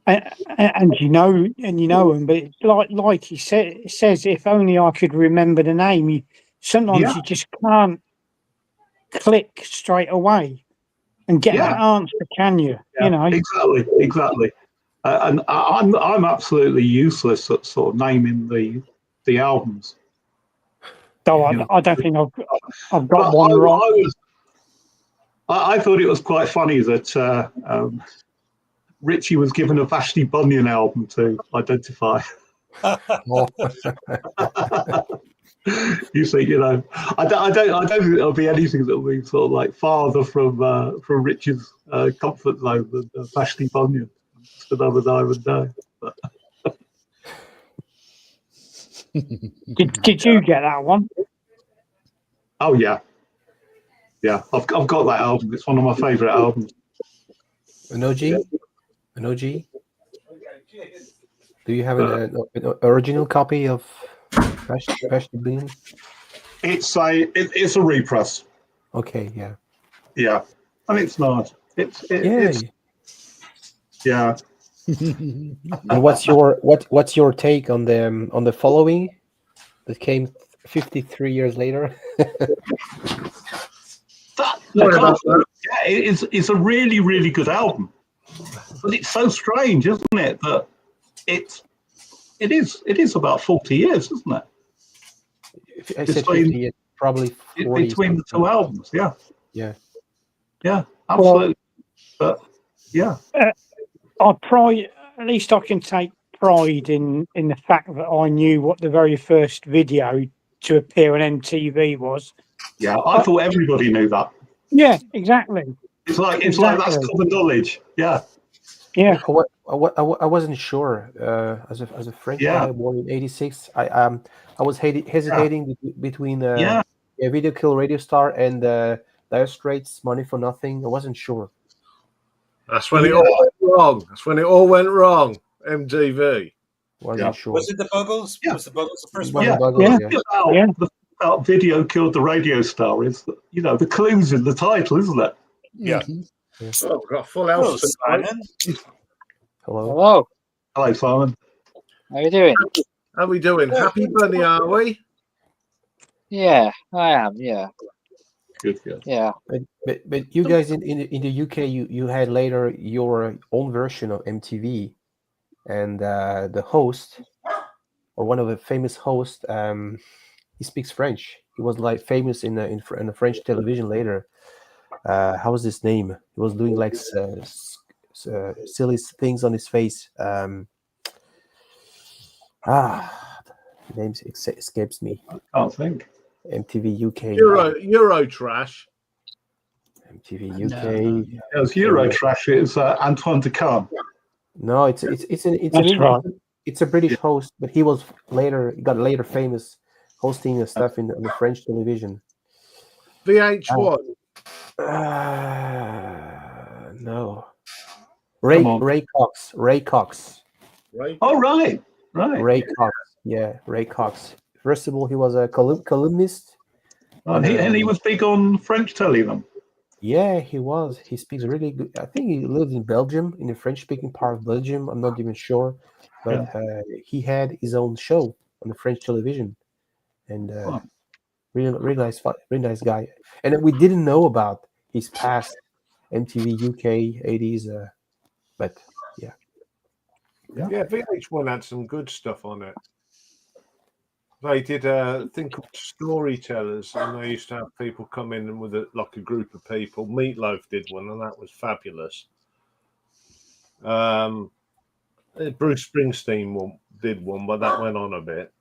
and you know them. But it's like he says, if only I could remember the name. Sometimes Yeah. you just can't click straight away and get Yeah. that answer, can you? Yeah, You know. exactly. And I'm absolutely useless at sort of naming the albums. So You know. I don't think I've got But one right. I thought it was quite funny that Richie was given a Vashti Bunyan album to identify. Oh, You see, you know, I don't think it'll be anything that'll be sort of like farther from Richard's comfort zone than Vashti Bunyan. Just another diamond day. Did you get that one? Oh yeah, I've got that album. It's one of my favourite albums. an OG? An OG? Do you have an original copy of Vashti Bunyan? It's a repress. Okay, yeah. Yeah, and it's nice. It's yeah. And what's your take on the following that came 53 years later? It's a really, really good album. But it's so strange, isn't it? That it is about 40 years, isn't it? I said 50 years, probably 40. Between the two albums, yeah. Yeah. Yeah, absolutely. But yeah. At least I can take pride in the fact that I knew what the very first video to appear on MTV was. Yeah, I thought everybody knew that. Yeah, exactly. It's like that's common knowledge. Yeah. Yeah. I wasn't sure. As a French guy born in '86, I was hesitating between Video Kill Radio Star and Dire Straits' Money for Nothing. I wasn't sure. That's when it all went wrong. That's when it all went wrong. MTV. Wasn't sure. Was it the Buggles? Yeah. Was the Buggles the first One one? of the Buggles, yeah. The about Video Killed the Radio Star is, the clues in the title, isn't it? Yeah. Oh, we've got a full house. Hello, Simon. Hello. Hello, Simon. How you doing? How are we doing? Happy Bunny, are we? Yeah, I am. Yeah, Good. yeah. But you guys in the UK, you had later your own version of MTV, and the host, or one of the famous hosts, he speaks French. He was like famous in the French television later. How was his name? He was doing like silly things on his face. The name escapes me. Can't think. MTV UK. Euro trash. MTV UK. It was Eurotrash. It was Antoine Decam. No, it's a British host, but he got later famous hosting the stuff on the French television. VH1. No. Ray Cox. Right. Oh, right. Ray Cox. Yeah, Ray Cox. First of all, he was a columnist. And he was big on French telly then. Yeah, he was. He speaks really good. I think he lived in Belgium, in the French-speaking part of Belgium. I'm not even sure, but he had his own show on the French television, and really nice guy. And we didn't know about his past MTV UK 80s, but yeah. VH1 had some good stuff on it. They did a thing called Storytellers, and they used to have people come in with a group of people. Meatloaf did one, and that was fabulous. Bruce Springsteen did one, but that went on a bit.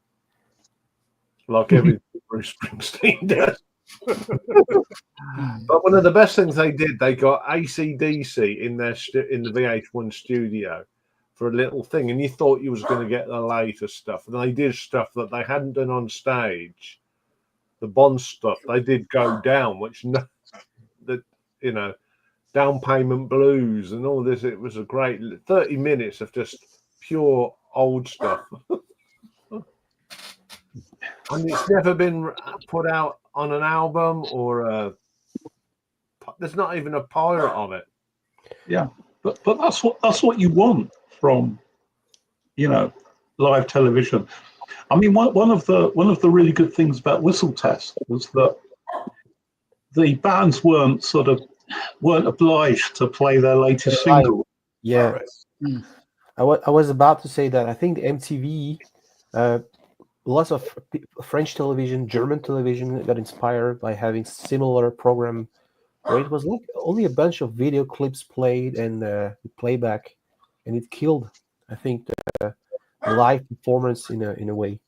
Like every Bruce Springsteen does. But one of the best things they did, they got AC/DC in the VH1 studio for a little thing, and you thought you was going to get the later stuff, and they did stuff that they hadn't done on stage. The Bond stuff they did go down, down payment blues and all this. It was a great 30 minutes of just pure old stuff. And it's never been put out on an album or there's not even a pirate of it. Yeah, but that's what you want from live television. I mean, one of the really good things about Whistle Test was that the bands weren't obliged to play their latest single. Yeah, Mm. I was about to say that. I think the MTV, lots of French television, German television got inspired by having similar program where it was like only a bunch of video clips played and playback, and it killed, I think, the live performance in a way.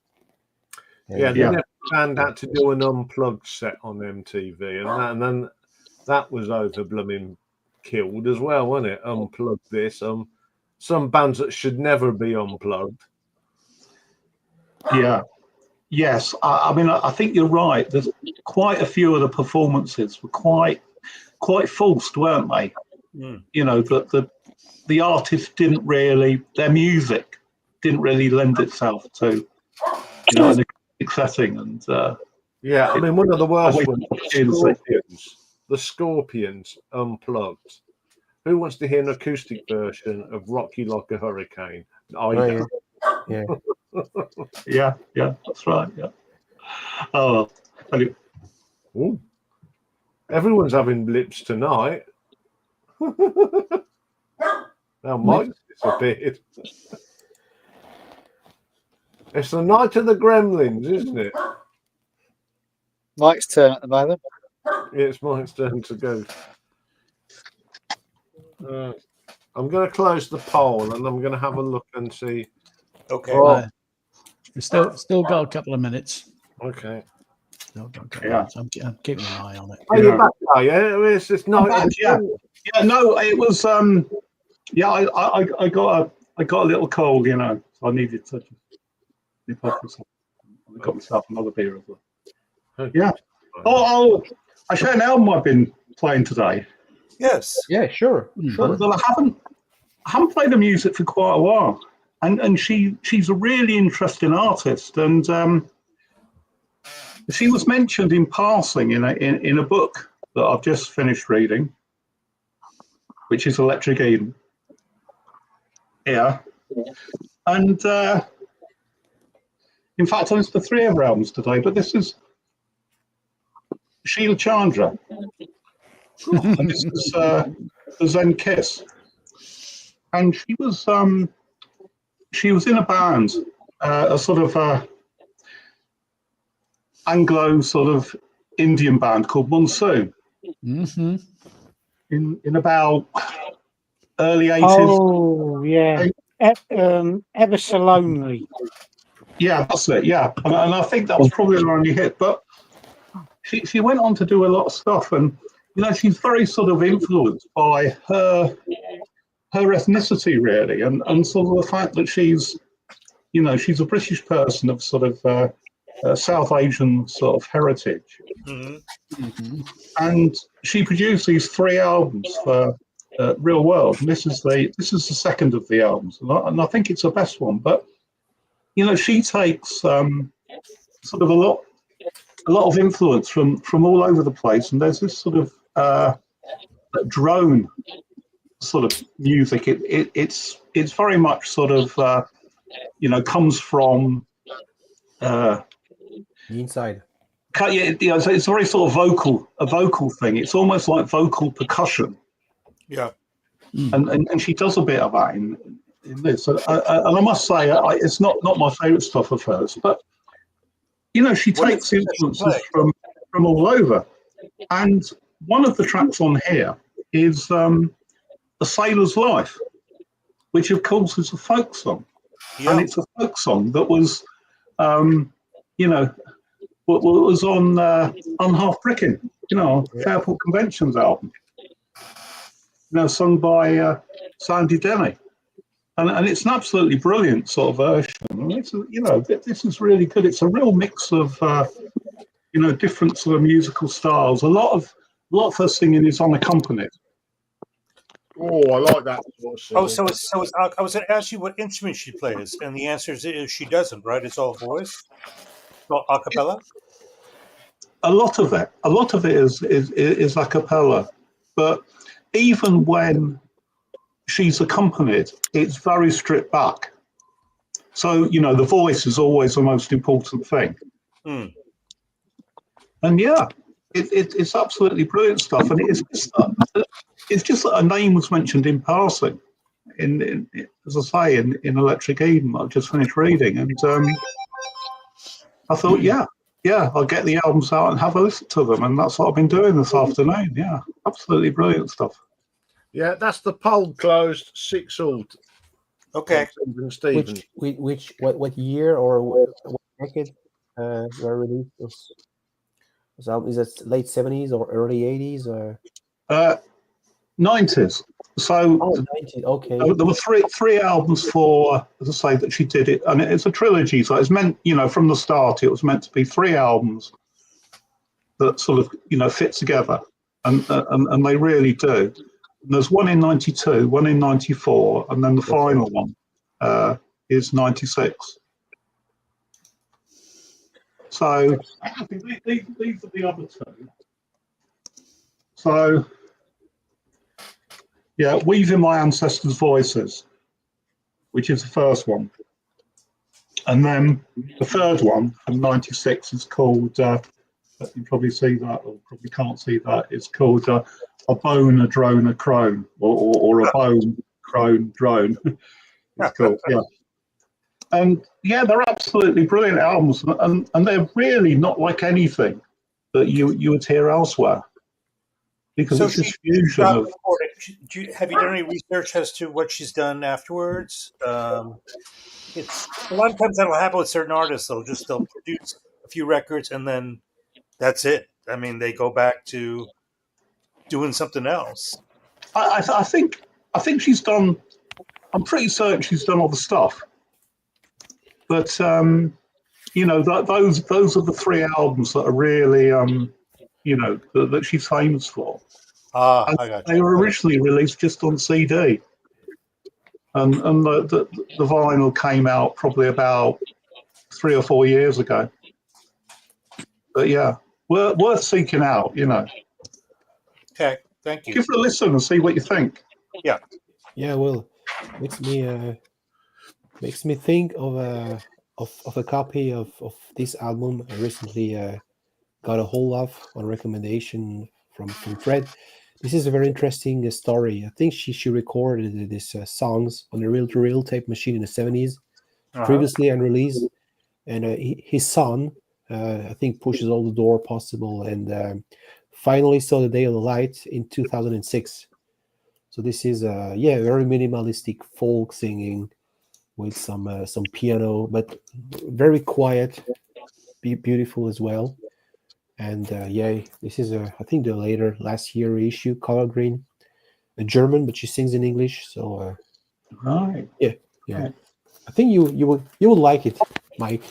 Yeah, And, the next band had to do an unplugged set on MTV, and then that was over blooming killed as well, wasn't it? Unplugged this, some bands that should never be unplugged. Yeah. Yes, I mean, I think you're right. There's quite a few of the performances were quite forced, weren't they? Mm. The artist didn't really, their music didn't really lend itself to, an acoustic setting. And Yeah, I mean, one of the worst ones, Scorpions. the Scorpions unplugged. Who wants to hear an acoustic version of "Rock You Like a Hurricane"? I do. yeah. Yeah, that's right. Yeah. Oh, anyway. Ooh. Everyone's having blips tonight. Now Mike's disappeared. It's the night of the gremlins, isn't it? Mike's turn at the moment. It's Mike's turn to go. I'm going to close the poll and I'm going to have a look and see. Okay. We've still got a couple of minutes. Okay. Still got a couple of minutes. I'm keeping an eye on it. Oh, you're back, are you? It's just night. Yeah. No, it was. I got a little cold, so I needed to nip off myself. I got myself another beer as well. Yeah. Oh, I share an album I've been playing today. Yes. Yeah, sure. But I haven't played the music for quite a while, and she's a really interesting artist, and she was mentioned in passing in a book that I've just finished reading, which is Electric Eden. Yeah, and in fact, I listened to 3 of her albums today, but this is Sheila Chandra, and this is the Zen Kiss, and she was in a band, a sort of Anglo sort of Indian band called Monsoon. Mm-hmm. In about early 80s. Oh, yeah. Ever So Lonely. Yeah, that's it. Yeah, and I think that was probably her only hit. But she went on to do a lot of stuff, and she's very sort of influenced by her ethnicity, really, and sort of the fact that she's a British person of sort of South Asian sort of heritage. Mm-hmm. Mm-hmm. And she produced these 3 albums for Real World, and this is the second of the albums, and I think it's the best one. But she takes sort of a lot of influence from all over the place, and there's this sort of drone sort of music. It's very much sort of comes from The inside. so it's very sort of a vocal thing. It's almost like vocal percussion. Yeah. And she does a bit of that in this. And I must say, it's not my favourite stuff of hers, but she takes influences from all over. And one of the tracks on here is A Sailor's Life, which of course is a folk song. Yeah. And it's a folk song that was, was on Half Bricking, Fairport Convention's album. Sung by Sandy Denny. And it's an absolutely brilliant sort of version. And this is really good. It's a real mix of, different sort of musical styles. A lot of her singing is unaccompanied. Oh, I like that. Oh, so I was going to ask you what instrument she plays, and the answer is she doesn't, right? It's all voice. Well, a cappella? A lot of it is a cappella, but even when she's accompanied, it's very stripped back. So the voice is always the most important thing. Hmm. And yeah, it's absolutely brilliant stuff. And it's just that a name was mentioned in passing, in as I say, in Electric Eden. I've just finished reading, and I thought, yeah, I'll get the albums out and have a listen to them, and that's what I've been doing this afternoon. Yeah, absolutely brilliant stuff. Yeah, that's the poll closed. 6-all. Okay. Stephen. What year or what decade were released? Is it late 70s or early 80s or 90s. So 90s. Okay. there were three albums for, as I say, that she did it, and it's a trilogy. So it's meant, from the start, it was meant to be 3 albums that sort of, fit together, and they really do. And there's one in 92, one in 94, and then the final one is 96. So I think these are the other 2. So yeah, Weaving My Ancestors' Voices, which is the first one. And then the third one from 96 is called, you probably see that, or probably can't see that, it's called A Bone, a Drone, a Crone, or A Bone, Crone, Drone. It's called, yeah. And yeah, they're absolutely brilliant albums, and they're really not like anything that you would hear elsewhere. Because So it's this fusion of... Have you done any research as to what she's done afterwards? It's a lot of times that'll happen with certain artists. They'll produce a few records and then that's it. I mean, they go back to doing something else. I think she's done. I'm pretty certain she's done all the stuff. But those are the 3 albums that are really that she's famous for. I got you. They were originally released just on CD, and the vinyl came out probably about 3 or 4 years ago. But yeah, worth seeking out. Okay, thank you. Give it a listen and see what you think. Yeah. Yeah, well, makes me think of a copy of this album I recently got a hold of on recommendation from Fred. This is a very interesting story. I think she recorded these songs on a reel-to-reel tape machine in the 70s, previously unreleased, and his son, I think, pushes all the door possible, and finally saw the day of the light in 2006. So this is very minimalistic folk singing with some piano, but very quiet, beautiful as well. And this is I think the last year issue, color green, a German, but she sings in English. So right, yeah. I think you would like it, Mike.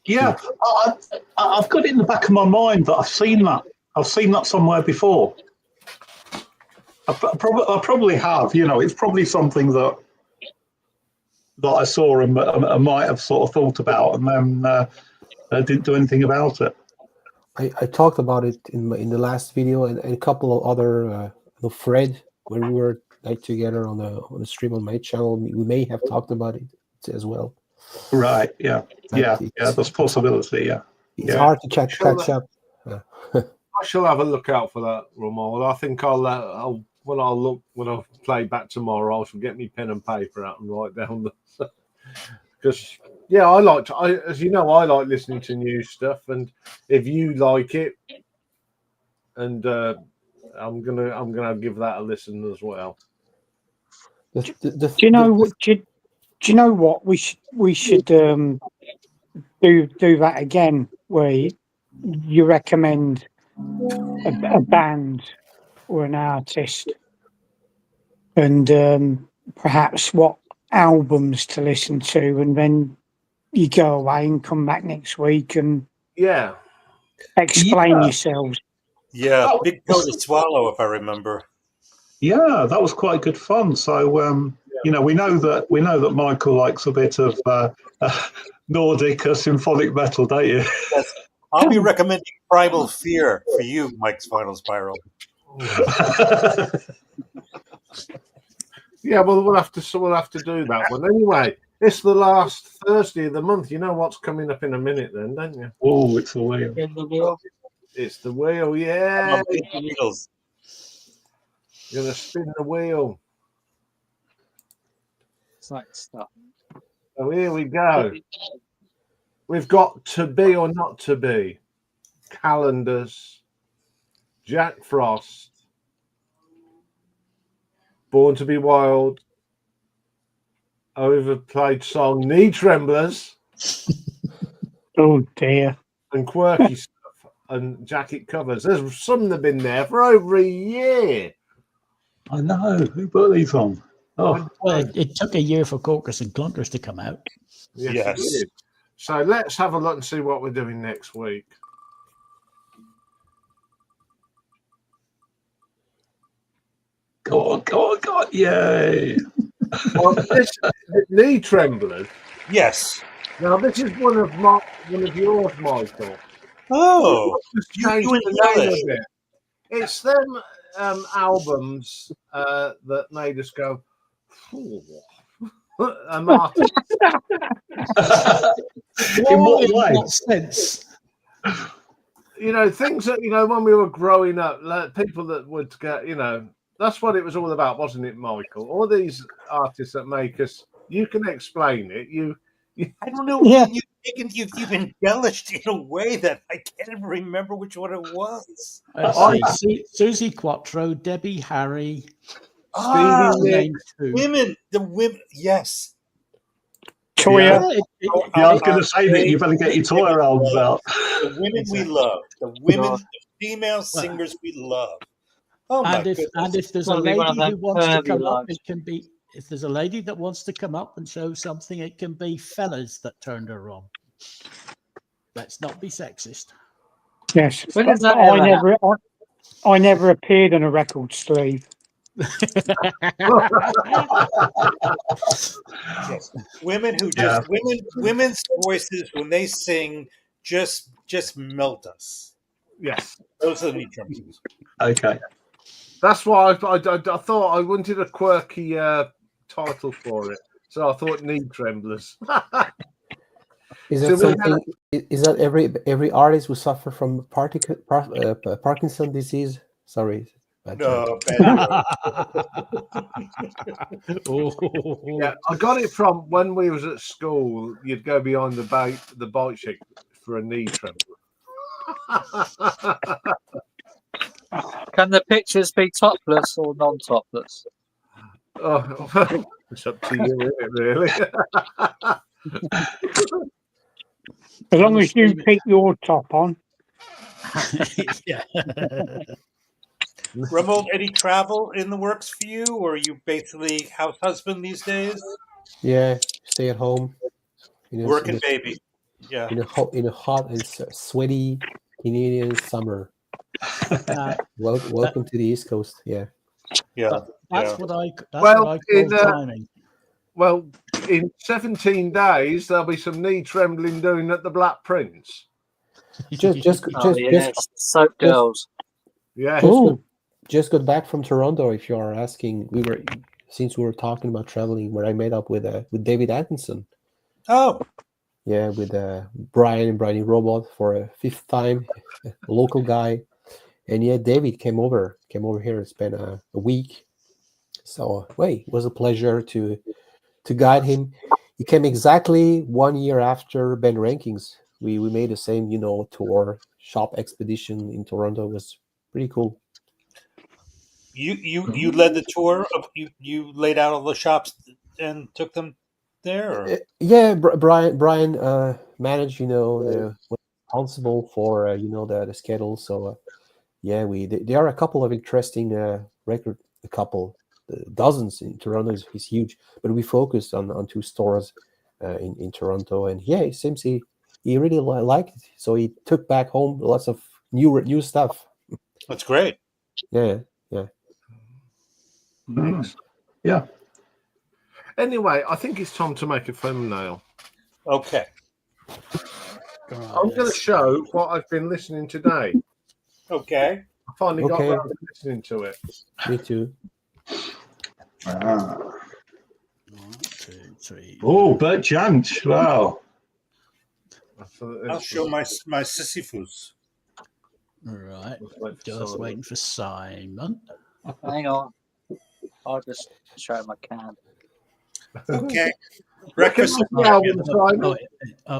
Yeah, I've got it in the back of my mind that I've seen that somewhere before. I probably have. It's probably something that I saw and might have sort of thought about, and then didn't do anything about it. I talked about it in the last video, and a couple of other Fred, when we were together on the stream on my channel, we may have talked about it as well. Right. Yeah. There's a possibility. Yeah. It's hard to catch up. I shall have a look out for that, Romuald. I think when I play back tomorrow, I shall get me pen and paper out and write down because I like listening to new stuff, and if you like it, and I'm gonna give that a listen as well. Do you know what we should do that again, where you recommend a band or an artist, and perhaps what albums to listen to, and then you go away and come back next week and explain yourselves. Yeah, big pill to swallow, if I remember. Yeah, that was quite good fun. So we know that Michael likes a bit of Nordic symphonic metal, don't you? Yes. I'll be recommending Primal Fear for you, Mike's Final Spiral. Yeah, well, we'll have to do that one anyway. It's the last Thursday of the month. You know what's coming up in a minute, then, don't you? Oh, it's a wheel. In the wheel. It's the wheel. I'm Yeah, a big Beatles. you're gonna spin the wheel. Exciting stuff. So here we go. We've got to be or not to be, calendars, Jack Frost, Born to Be Wild, overplayed song, Knee Tremblers, Oh dear. and quirky stuff, and jacket covers. There's some that have been there for over a year. I know. Who put these on? Oh, Well, it took a year for Corcus and Clunkers to come out. Yes, Yes. it did. So let's have a look and see what we're doing next week. go on. Yay. Well, this Knee Tremblers. Yes. Now this is one of yours, Michael. Oh, Just you change and the name of Ellis. it. It's them albums that made us go. "Phew." Martin, In what way? what sense? things that when we were growing up, like, people that would get, that's what it was all about, wasn't it, Michael? All these artists that make us. You can explain it. I don't know. Yeah. You've embellished in a way that I can't remember which one it was. Let's see. Susie Quattro, Debbie Harry, Ah, Stevie name two. the women. Yes. Toya. Well, Yeah, I was going to say that you better get your toy albums out. The women we Exactly. love. The women, God. the female singers we love. Oh my and if goodness. there's a Gotta be one of lady who them wants to curvy come up, lives. it can be. If there's a lady that wants to come up and show something, it can be fellas that turned her on. Let's not be sexist. Yes. When does But that I never appeared on a record sleeve. Yes. Women who Yeah. just women's voices when they sing just melt us. Yes, Those are the Knee Tremblers. Okay. that's why I thought I wanted a quirky title for it. So I thought Knee Tremblers. Is So that we something? Is that every artist who suffer from Parkinson disease? Sorry, bad joke. No, bad joke. Yeah, I got it from when we was at school. You'd go behind the bike shed for a knee trembler. Can the pictures be topless or non-topless? Oh, it's up to you, isn't it, really? As long as you keep your top on. Yeah. Ramon, any travel in the works for you, or are you basically house husband these days? Yeah, stay at home. Working baby. Yeah. in a hot and sweaty Canadian summer. Welcome to the East Coast. Yeah. Yeah. That's what I Well, call in, timing. Well, in 17 days, there'll be some knee trembling doing at the Black Prince. Just Soap girls. Yeah. Just got back from Toronto. If you are asking, since we were talking about traveling, where I met up with David Atkinson. Oh. Yeah, with Brian and Brian Robot for a fifth time, a local guy, and yeah, David came over here and spent a week. So, it was a pleasure to guide him. He came exactly 1 year after Ben Rankings. We made the same, tour shop expedition in Toronto. It was pretty cool. You led the tour of you laid out all the shops and took them there? Or? Yeah, Brian managed, was responsible for the schedule. So yeah, there are a couple of interesting dozens in Toronto is huge, but we focused on two stores in Toronto, and yeah, it seems he really liked it. So he took back home lots of new stuff. That's great. Yeah. Nice. Yeah. Anyway, I think it's time to make a thumbnail. Okay. I'm going to show what I've been listening today. Okay. I finally got Okay. around to listening to it. Me too. Ah. 1, 2, 3. Oh, Bert Jansch. Wow. I'll show my Sisyphus. Right. Wait for Just Simon. waiting for Simon. Hang on. I'll just show my can. Okay. Breakfast. The album, Simon.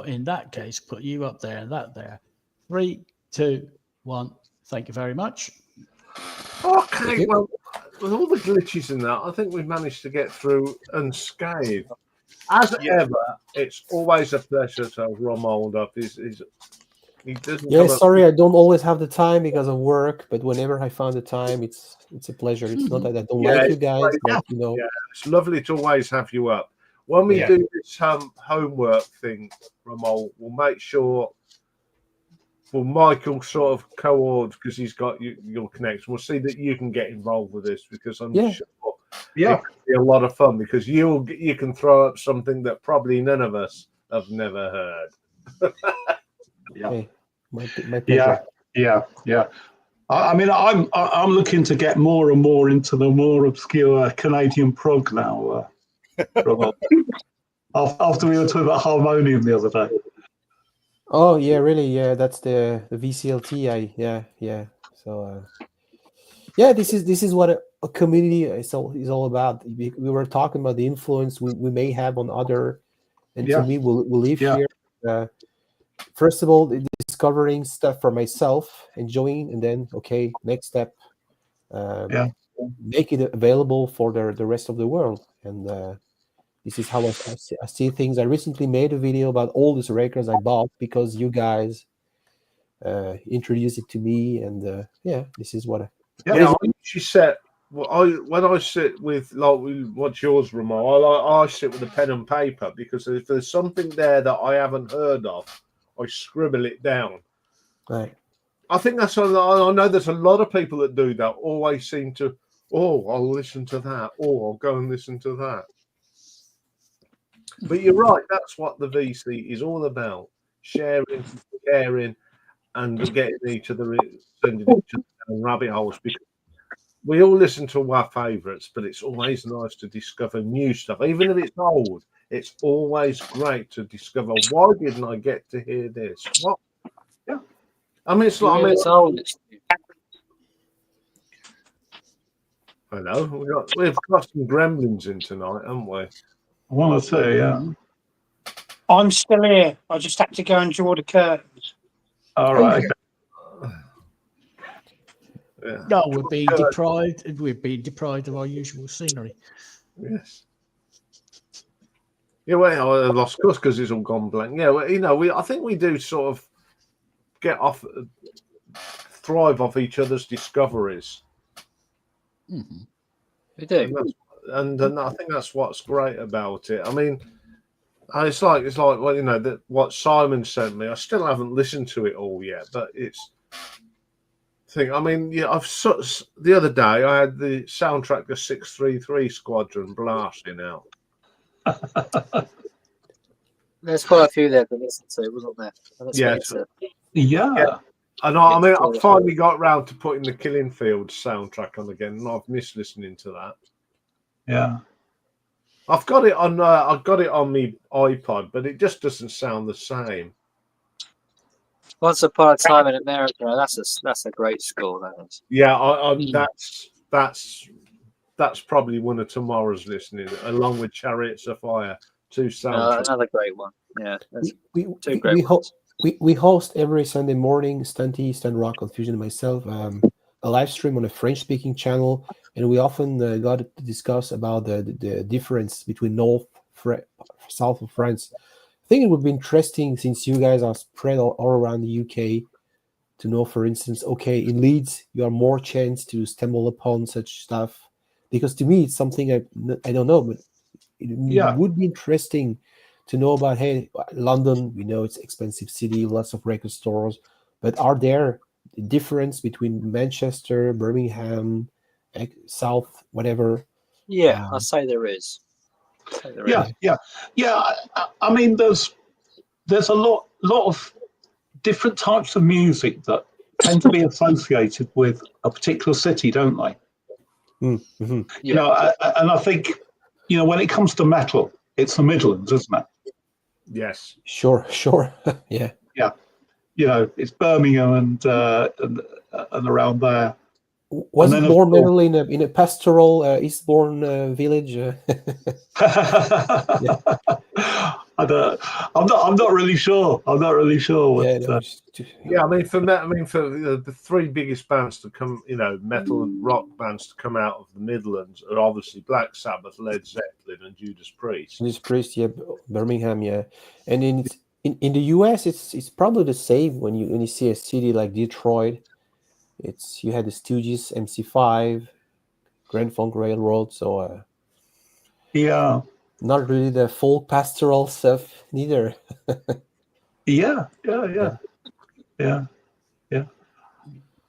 In that case, put you up there and that there. 3, 2, 1. Thank you very much. Okay, well, with all the glitches in that, I think we've managed to get through unscathed. As ever, it's always a pleasure to have Romold up. He doesn't Yeah, come up- sorry, I don't always have the time because of work, but whenever I find the time, it's a pleasure. It's not that I don't Yeah, like you it's guys, great. but you know. Yeah, it's lovely to always have you up. When we Yeah. do this homework thing, Romold, we'll make sure. Well, Michael sort of co-ords because he's got your connection. We'll see that you can get involved with this because I'm Yeah. sure Yeah. it can be a lot of fun because you can throw up something that probably none of us have never heard. Hey, my Yeah. pleasure. Yeah. I mean, I'm looking to get more and more into the more obscure Canadian prog now. Romold. After we were talking about harmonium the other day. Oh yeah, really? Yeah, that's the VCLT. Yeah. So yeah, this is what a community is all about. We were talking about the influence we may have on other, and Yeah. for me, we live Yeah. here. First of all, discovering stuff for myself, enjoying, and then okay, next step, Yeah. make it available for the rest of the world. And this is how I see things. I recently made a video about all these records I bought because you guys introduced it to me, and yeah, this is what. Yeah, she said. Well, when I sit with what's yours, Ramo, I sit with a pen and paper because if there's something there that I haven't heard of, I scribble it down. Right. I think that's. I know there's a lot of people that do that. Always seem to. Oh, I'll listen to that. Oh, I'll go and listen to that. But you're right. That's what the VC is all about: sharing, caring, and getting each other, sending each other down rabbit holes. Because we all listen to our favourites, but it's always nice to discover new stuff, even if it's old. It's always great to discover why didn't I get to hear this? What? Yeah. I mean, it's like It's old. I know we've got some gremlins in tonight, haven't we? I want to say, yeah. I'm still here. I just had to go and draw the curtains. All right. Okay. Yeah. No, we're being deprived. We're being deprived of our usual scenery. Yes. Yeah, well, I lost course because it's all gone blank. Yeah, well, I think we do sort of thrive off each other's discoveries. Mm-hmm. We do. And I think that's what's great about it. I mean, it's like well, what Simon sent me. I still haven't listened to it all yet, but it's. I mean, yeah, the other day I had the soundtrack of 633 Squadron blasting out. There's quite a few there to listen to, wasn't there? Yes. Yeah. And I finally got round to putting the Killing Fields soundtrack on again, and I've missed listening to that. Yeah. I've got it on. I've got it on my iPod, but it just doesn't sound the same. Once Upon a Time in America, that's a great score. That is. Yeah, that's probably one of tomorrow's listening, along with Chariots of Fire, two soundtracks. Another great one. Yeah, two great we ones. We host every Sunday morning, Stunty, Stun Rock, Confusion, and myself, a live stream on a French-speaking channel, and we often got to discuss about the difference between south of France. I think it would be interesting, since you guys are spread all around the UK, to know, for instance, okay, in Leeds, you have more chance to stumble upon such stuff, because to me, it's something I don't know, but it would be interesting to know about, hey, London, we know it's an expensive city, lots of record stores, but are there the difference between Manchester, Birmingham, South, whatever? Yeah, I'd say there is. Take the Yeah, risk. yeah. I mean, there's a lot of different types of music that tend to be associated with a particular city, don't they? Mm-hmm. You know, and I think, when it comes to metal, it's the Midlands, isn't it? Yes. Sure. Yeah. Yeah. It's Birmingham and around there. Was And it then, of more course- mainly in a pastoral Eastbourne village? I'm not really sure. I'm not really sure what. Yeah, no, Yeah, I mean, for the three biggest bands to come, metal and rock bands to come out of the Midlands are obviously Black Sabbath, Led Zeppelin, and Judas Priest. Judas Priest, yeah, Birmingham, yeah, and in the US, it's probably the same when you see a city like Detroit. You had the Stooges, MC5, Grand Funk Railroad, so Yeah. not really the folk pastoral stuff neither. Yeah.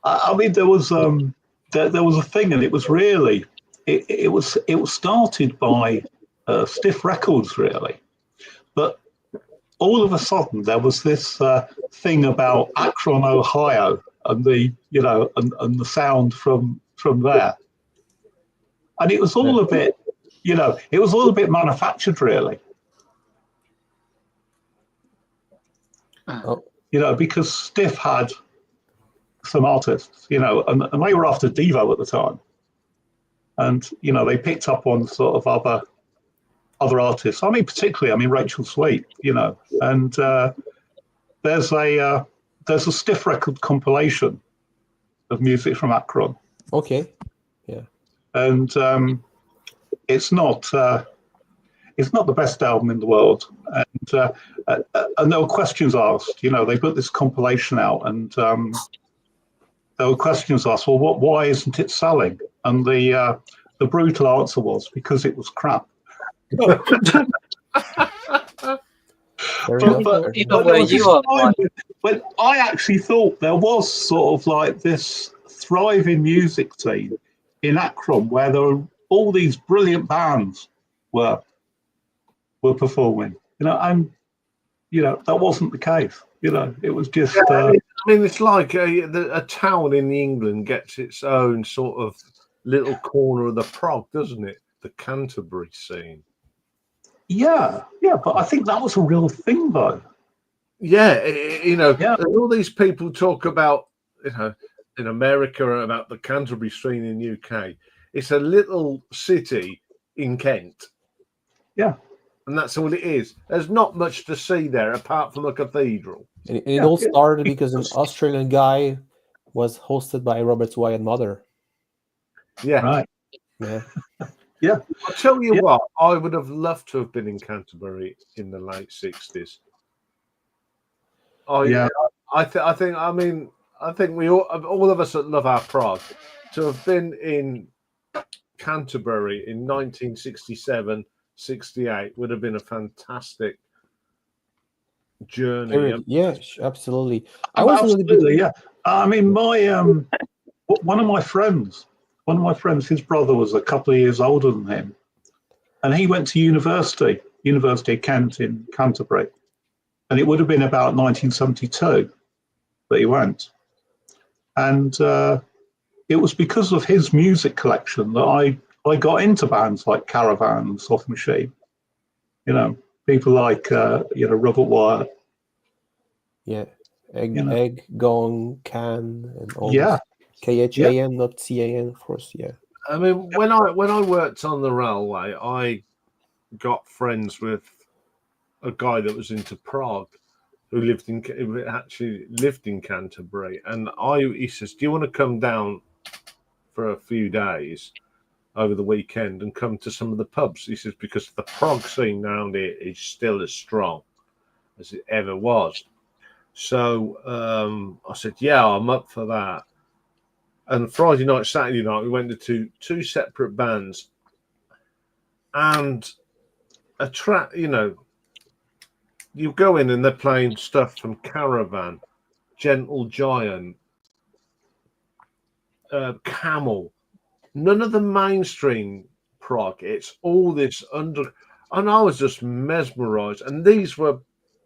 I mean, there was a thing, and it was really it was started by Stiff Records, really, but all of a sudden there was this thing about Akron, Ohio, and the and the sound from there, and it was all a bit, it was all a bit manufactured, really. Oh. Because Stiff had some artists, and they were after Devo at the time. And, they picked up on sort of other artists. I mean, particularly, Rachel Sweet, and there's a Stiff Record compilation of music from Akron. Okay. Yeah. And it's not the best album in the world. And there were questions asked, they put this compilation out, and there were questions asked, well, why isn't it selling? And the brutal answer was because it was crap. Even where you are, Mike. When I actually thought there was sort of like this thriving music scene in Akron where there were all these brilliant bands were performing, and that wasn't the case. It was just. It's like a town in England gets its own sort of little corner of the prog, doesn't it? The Canterbury scene. Yeah, but I think that was a real thing, though. Yeah, and all these people talk about, in America about the Canterbury scene in UK. It's a little city in Kent. Yeah. And that's all it is. There's not much to see there apart from a cathedral. And it all started because an Australian guy was hosted by Robert's wife and mother. Yeah. Right. Yeah. Yeah. I'll tell you what, I would have loved to have been in Canterbury in the late 60s. I think we all of us that love our prog, to have been in Canterbury in 1967, 68 would have been a fantastic journey. Yeah, absolutely. Absolutely, yeah. I mean, one of my friends, his brother was a couple of years older than him, and he went to University of Kent in Canterbury, and it would have been about 1972 that he went, and it was because of his music collection that I got into bands like Caravan and Soft Machine. People like Robert Wyatt. Yeah, Egg, Gong, Can, and all. Yeah. This. KHAN, not CAN, of course. Yeah. I mean, when I worked on the railway, I got friends with a guy that was into prog, who actually lived in Canterbury, and he says, "Do you want to come down for a few days over the weekend and come to some of the pubs?" He says, because the prog scene around here is still as strong as it ever was. So I said, "Yeah, I'm up for that." And Friday night, Saturday night, we went to two separate bands, and a track. You go in and they're playing stuff from Caravan, Gentle Giant, Camel. None of the mainstream prog. It's all this And I was just mesmerised. And these were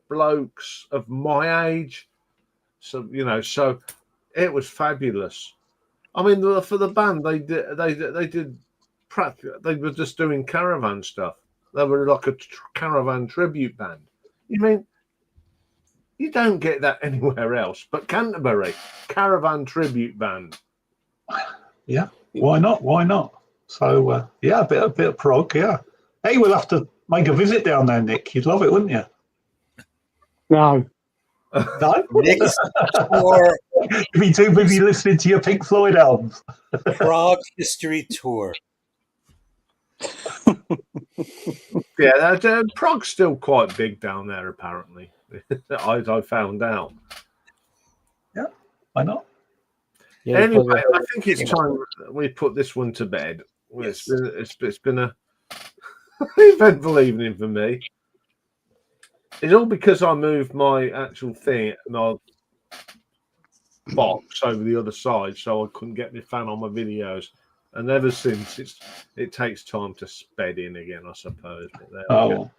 blokes of my age, so so it was fabulous. I mean, for the band, they did they were just doing caravan stuff. They were like a caravan tribute band. You mean you don't get that anywhere else? But Canterbury caravan tribute band. Yeah, why not? Why not? So yeah, a bit of prog. Yeah. Hey, we'll have to make a visit down there, Nick. You'd love it, wouldn't you? No. No, Nick's tour, you'd be too busy listening to your Pink Floyd albums. Prague History Tour. Yeah, Prague's still quite big down there, apparently. I found out. Yeah, why not? Yeah, Anyway, I think it's time we put this one to bed. Yes. It's been a eventful evening for me. It's all because I moved my actual thing, my box over the other side, so I couldn't get my fan on my videos. And ever since, it takes time to sped in again, I suppose. But there we go.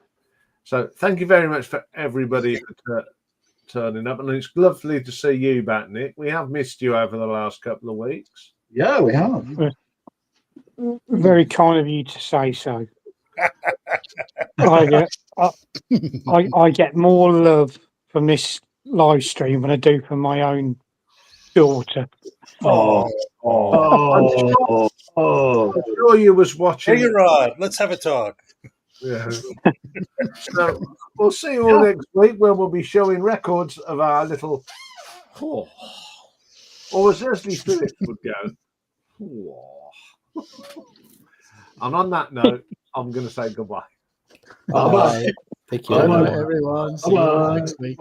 So thank you very much for everybody for turning up, and it's lovely to see you back, Nick. We have missed you over the last couple of weeks. Yeah, we have. Very kind of you to say so. I get more love from this live stream than I do from my own daughter. Oh, I'm sure you was watching. Bring it, Rod. Let's have a talk. Yeah. So we'll see you all next week, where we'll be showing records of our little. Or as Leslie Phillips would go. And on that note, I'm going to say goodbye. Bye. Take care. Bye, everyone. See you next week.